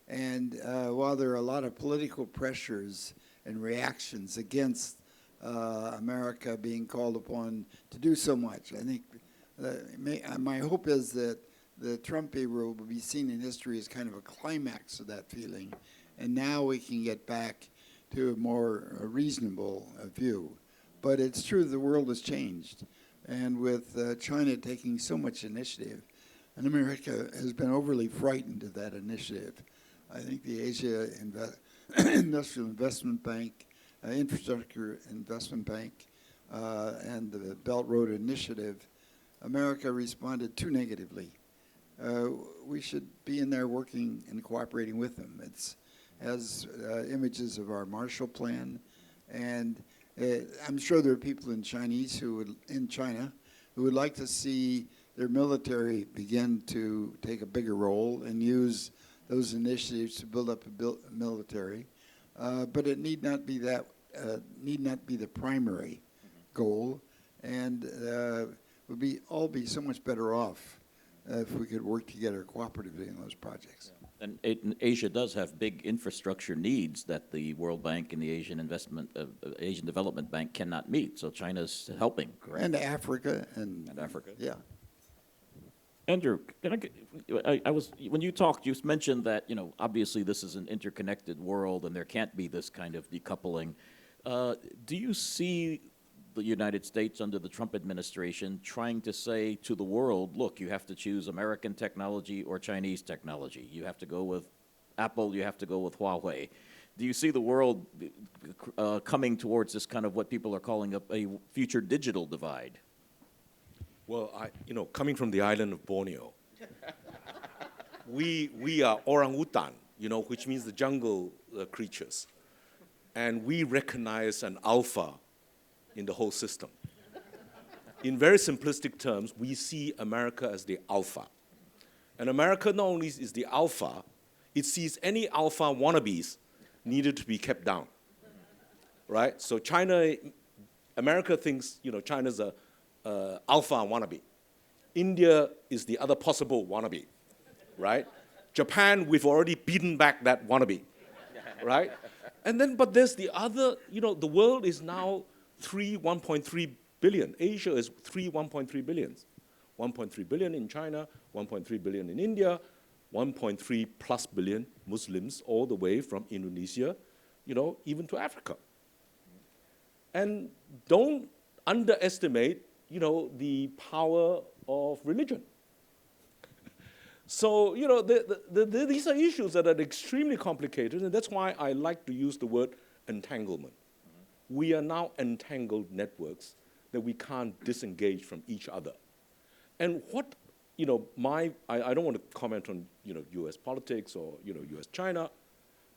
And while there are a lot of political pressures and reactions against America being called upon to do so much, I think my hope is that the Trump era will be seen in history as kind of a climax of that feeling. And now we can get back to a more reasonable view. But it's true the world has changed. And with China taking so much initiative, and America has been overly frightened of that initiative. I think the Asia Industrial Investment Bank, Infrastructure Investment Bank, and the Belt Road Initiative, America responded too negatively. We should be in there working and cooperating with them. It has images of our Marshall Plan, and I'm sure there are people in China who would like to see their military begin to take a bigger role and use those initiatives to build up a military. But it need not be the primary goal, and would all be so much better off if we could work together cooperatively in those projects. And Asia does have big infrastructure needs that the World Bank and the Asian Asian Development Bank cannot meet. So China's helping, correct? And Africa and Africa. Yeah. Andrew, when you talked, you mentioned that obviously this is an interconnected world and there can't be this kind of decoupling. Do you see the United States under the Trump administration trying to say to the world, look, you have to choose American technology or Chinese technology. You have to go with Apple, you have to go with Huawei. Do you see the world coming towards this kind of what people are calling a future digital divide? Well, coming from the island of Borneo, we are orangutan, which means the jungle creatures. And we recognize an alpha in the whole system. In very simplistic terms, we see America as the alpha. And America not only is the alpha, it sees any alpha wannabes needed to be kept down, right? So America thinks, China's a alpha wannabe. India is the other possible wannabe, right? Japan, we've already beaten back that wannabe, right? And then, but there's the other, the world is now 1.3 billion. Asia is 1.3 billion. 1.3 billion in China, 1.3 billion in India, 1.3 plus billion Muslims all the way from Indonesia, even to Africa. And don't underestimate, the power of religion. So, these are issues that are extremely complicated, and that's why I like to use the word entanglement. We are now entangled networks that we can't disengage from each other. And what, I don't want to comment on, U.S. politics or, U.S.-China,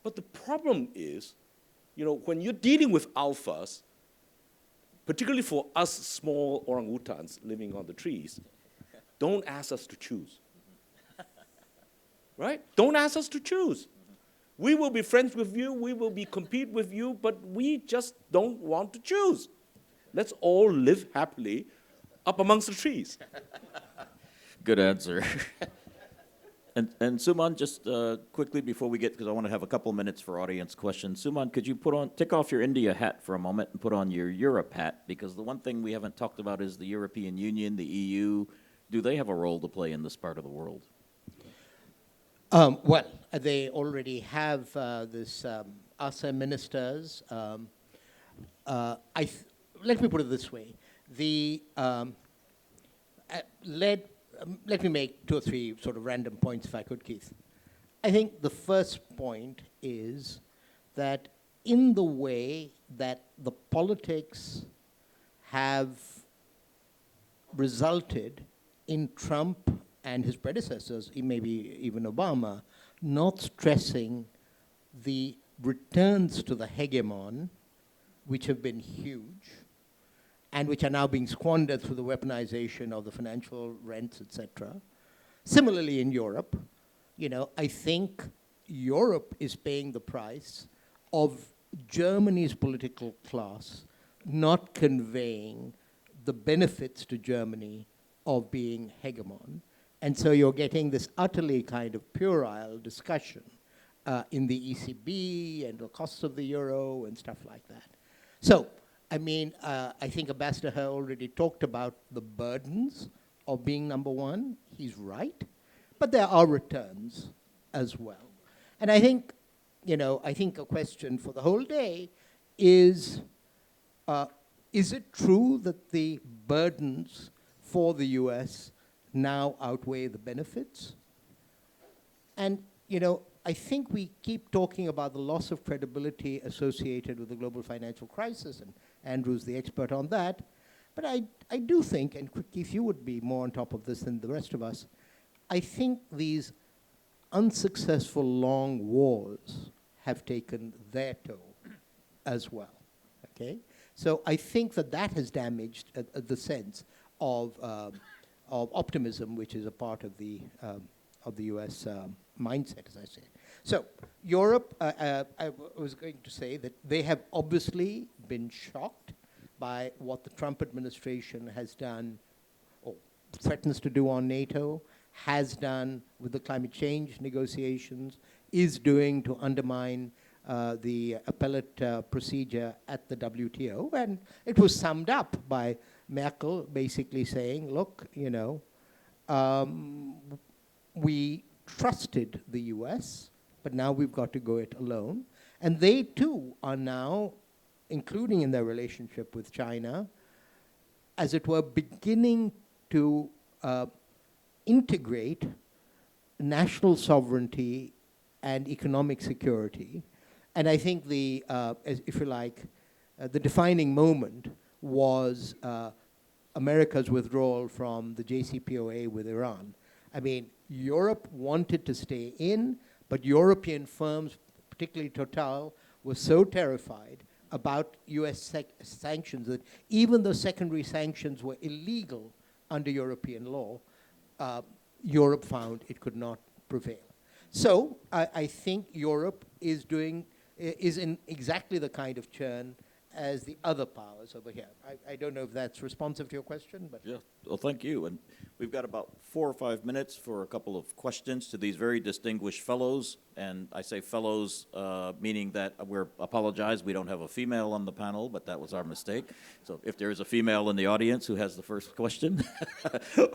but the problem is, when you're dealing with alphas, particularly for us small orangutans living on the trees, don't ask us to choose. Right? Don't ask us to choose. We will be friends with you, we will compete with you, but we just don't want to choose. Let's all live happily up amongst the trees. Good answer. And Suman, just quickly before we get, because I want to have a couple minutes for audience questions. Suman, could you take off your India hat for a moment and put on your Europe hat? Because the one thing we haven't talked about is the European Union, the EU. Do they have a role to play in this part of the world? Well, they already have this ASEAN ministers. Let me put it this way: let me make 2 or 3 sort of random points, if I could, Keith. I think the first point is that in the way that the politics have resulted in Trump and his predecessors, maybe even Obama, not stressing the returns to the hegemon, which have been huge, and which are now being squandered through the weaponization of the financial rents, etc. Similarly, in Europe, I think Europe is paying the price of Germany's political class not conveying the benefits to Germany of being hegemon. And so you're getting this utterly kind of puerile discussion in the ECB and the costs of the euro and stuff like that. So, I think Ambassador He already talked about the burdens of being number one. He's right. But there are returns as well. And I think, a question for the whole day is it true that the burdens for the US now outweigh the benefits? And, I think we keep talking about the loss of credibility associated with the global financial crisis, and Andrew's the expert on that. But I do think, and Keith, you would be more on top of this than the rest of us, I think these unsuccessful long wars have taken their toll as well, okay? So I think that has damaged the sense of optimism, which is a part of the U.S. mindset, as I say. So Europe, I was going to say that they have obviously been shocked by what the Trump administration has done, or threatens to do on NATO, has done with the climate change negotiations, is doing to undermine the appellate procedure at the WTO. And it was summed up by Merkel basically saying, look, we trusted the US, but now we've got to go it alone. And they too are now, including in their relationship with China, as it were, beginning to integrate national sovereignty and economic security. And I think if you like, the defining moment was America's withdrawal from the JCPOA with Iran. Europe wanted to stay in, but European firms, particularly Total, were so terrified about US sanctions that even though secondary sanctions were illegal under European law, Europe found it could not prevail. So I think Europe is in exactly the kind of churn as the other powers over here. I don't know if that's responsive to your question, but... Yeah, well, thank you. And we've got about 4 or 5 minutes for a couple of questions to these very distinguished fellows. And I say fellows, meaning that we apologize, we don't have a female on the panel, but that was our mistake. So if there is a female in the audience who has the first question,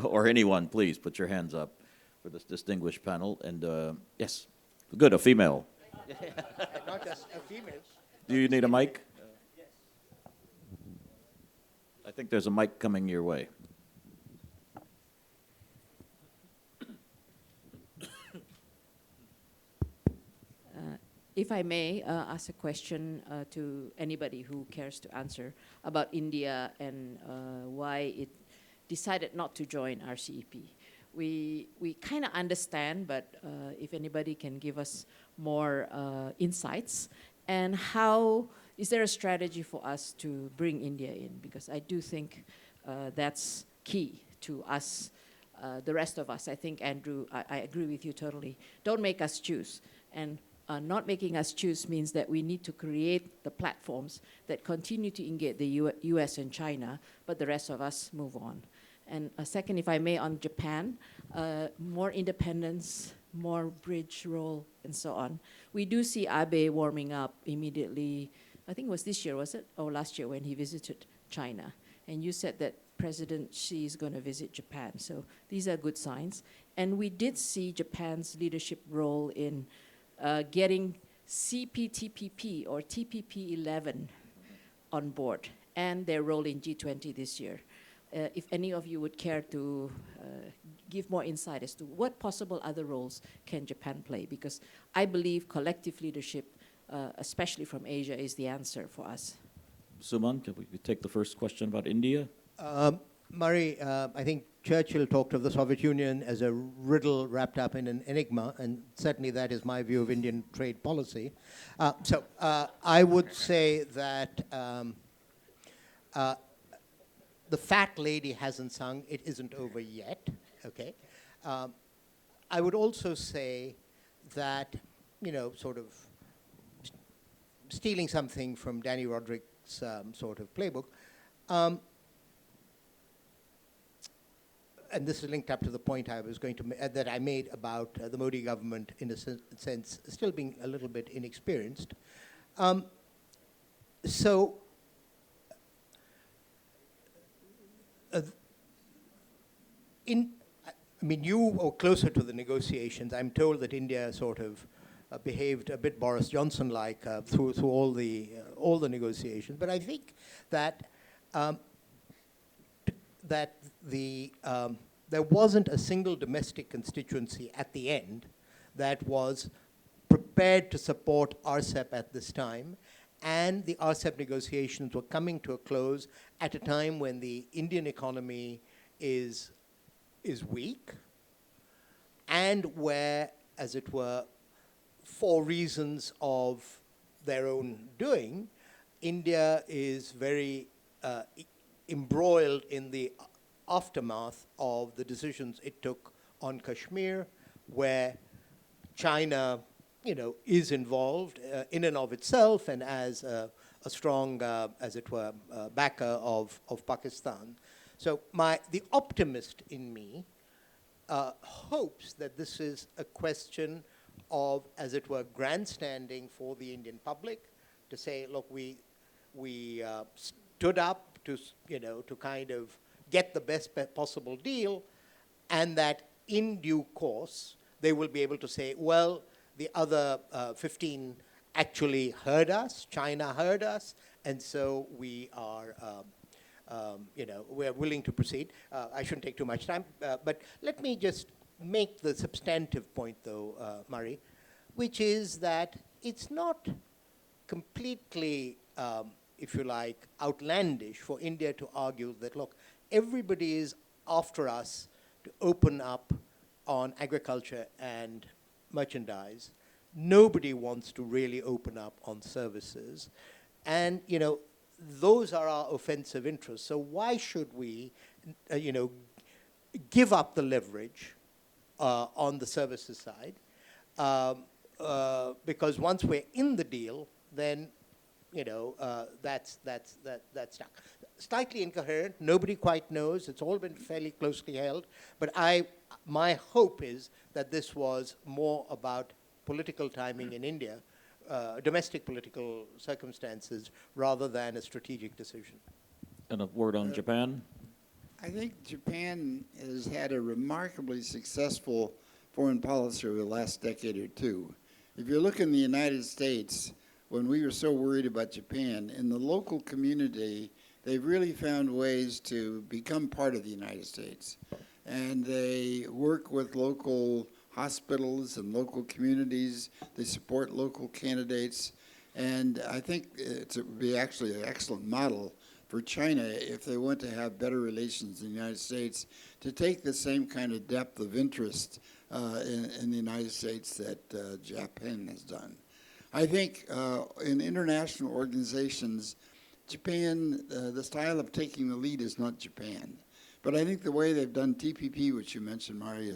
or anyone, please put your hands up for this distinguished panel. And yes, good, a female. Not just a female. Do you need a mic? I think there's a mic coming your way. If I may ask a question to anybody who cares to answer about India and why it decided not to join RCEP. We kind of understand, but if anybody can give us more insights, and how is there a strategy for us to bring India in? Because I do think that's key to us, the rest of us. I think, Andrew, I agree with you totally. Don't make us choose. And not making us choose means that we need to create the platforms that continue to engage the US and China, but the rest of us move on. And second, if I may, on Japan, more independence more bridge role, and so on. We do see Abe warming up immediately. I think it was this year, was it? Or last year when he visited China. And you said that President Xi is going to visit Japan. So these are good signs. And we did see Japan's leadership role in getting CPTPP or TPP 11 on board, and their role in G20 this year. If any of you would care to give more insight as to what possible other roles can Japan play, because I believe collective leadership, especially from Asia, is the answer for us. Suman, can we take the first question about India? Murray, I think Churchill talked of the Soviet Union as a riddle wrapped up in an enigma, and certainly that is my view of Indian trade policy. So I would say that the fat lady hasn't sung, it isn't over yet, okay? I would also say that, you know, sort of stealing something from Danny Roderick's sort of playbook, and this is linked up to the point I was going to that I made about the Modi government, in a sense, still being a little bit inexperienced. I mean, you were closer to the negotiations. I'm told that India sort of behaved a bit Boris Johnson-like through all the negotiations. But I think that there wasn't a single domestic constituency at the end that was prepared to support RCEP at this time, and the RCEP negotiations were coming to a close at a time when the Indian economy is weak, and where, as it were, for reasons of their own doing, India is very embroiled in the aftermath of the decisions it took on Kashmir, where China, you know, is involved in and of itself, and as a strong, as it were, backer of Pakistan. So the optimist in me hopes that this is a question of, as it were, grandstanding for the Indian public to say, look, we stood up to, you know, to kind of get the best possible deal, and that in due course they will be able to say, well, the other 15 actually heard us, China heard us, and so we are, you know, we're willing to proceed. I shouldn't take too much time, but let me just make the substantive point, though, Murray, which is that it's not completely, if you like, outlandish for India to argue that, look, everybody is after us to open up on agriculture and merchandise. Nobody wants to really open up on services. And, you know, those are our offensive interests. So why should we, you know, give up the leverage on the services side? Because once we're in the deal, then, you know, that's stuck. Slightly incoherent, nobody quite knows, it's all been fairly closely held, but my hope is that this was more about political timing in India, domestic political circumstances, rather than a strategic decision. And a word on Japan? I think Japan has had a remarkably successful foreign policy over the last decade or two. If you look in the United States, when we were so worried about Japan, in the local community, they've really found ways to become part of the United States. And they work with local hospitals and local communities. They support local candidates. And I think it would be actually an excellent model for China if they want to have better relations in the United States, to take the same kind of depth of interest in the United States that Japan has done. I think in international organizations, Japan, the style of taking the lead is not Japan. But I think the way they've done TPP, which you mentioned, Mari,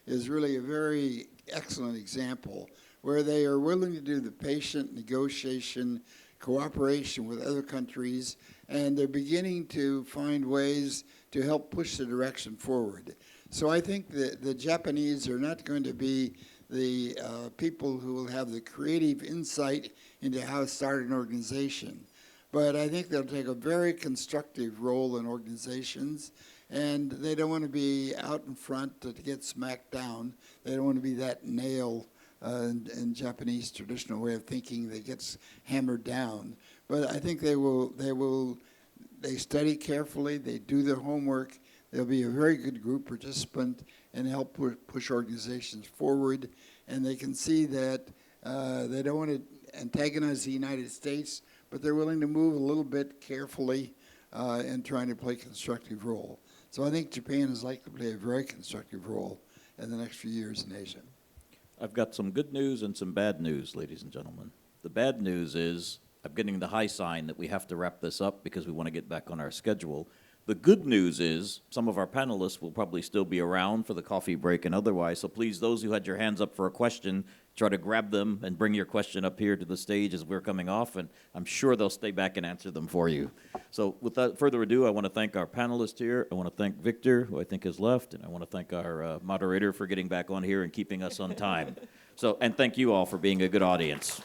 is really a very excellent example where they are willing to do the patient negotiation, cooperation with other countries, and they're beginning to find ways to help push the direction forward. So I think that the Japanese are not going to be the people who will have the creative insight into how to start an organization. But I think they'll take a very constructive role in organizations, and they don't want to be out in front to get smacked down. They don't want to be that nail in Japanese traditional way of thinking that gets hammered down. But I think they study carefully, they do their homework, they'll be a very good group participant and help push organizations forward. And they can see that they don't want to antagonize the United States, but they're willing to move a little bit carefully in trying to play a constructive role. So I think Japan is likely to play a very constructive role in the next few years in Asia. I've got some good news and some bad news, ladies and gentlemen. The bad news is I'm getting the high sign that we have to wrap this up because we want to get back on our schedule. The good news is some of our panelists will probably still be around for the coffee break and otherwise, so please, those who had your hands up for a question, try to grab them and bring your question up here to the stage as we're coming off, and I'm sure they'll stay back and answer them for you. So without further ado, I want to thank our panelists here. I want to thank Victor, who I think has left, and I want to thank our moderator for getting back on here and keeping us on time. So, and thank you all for being a good audience.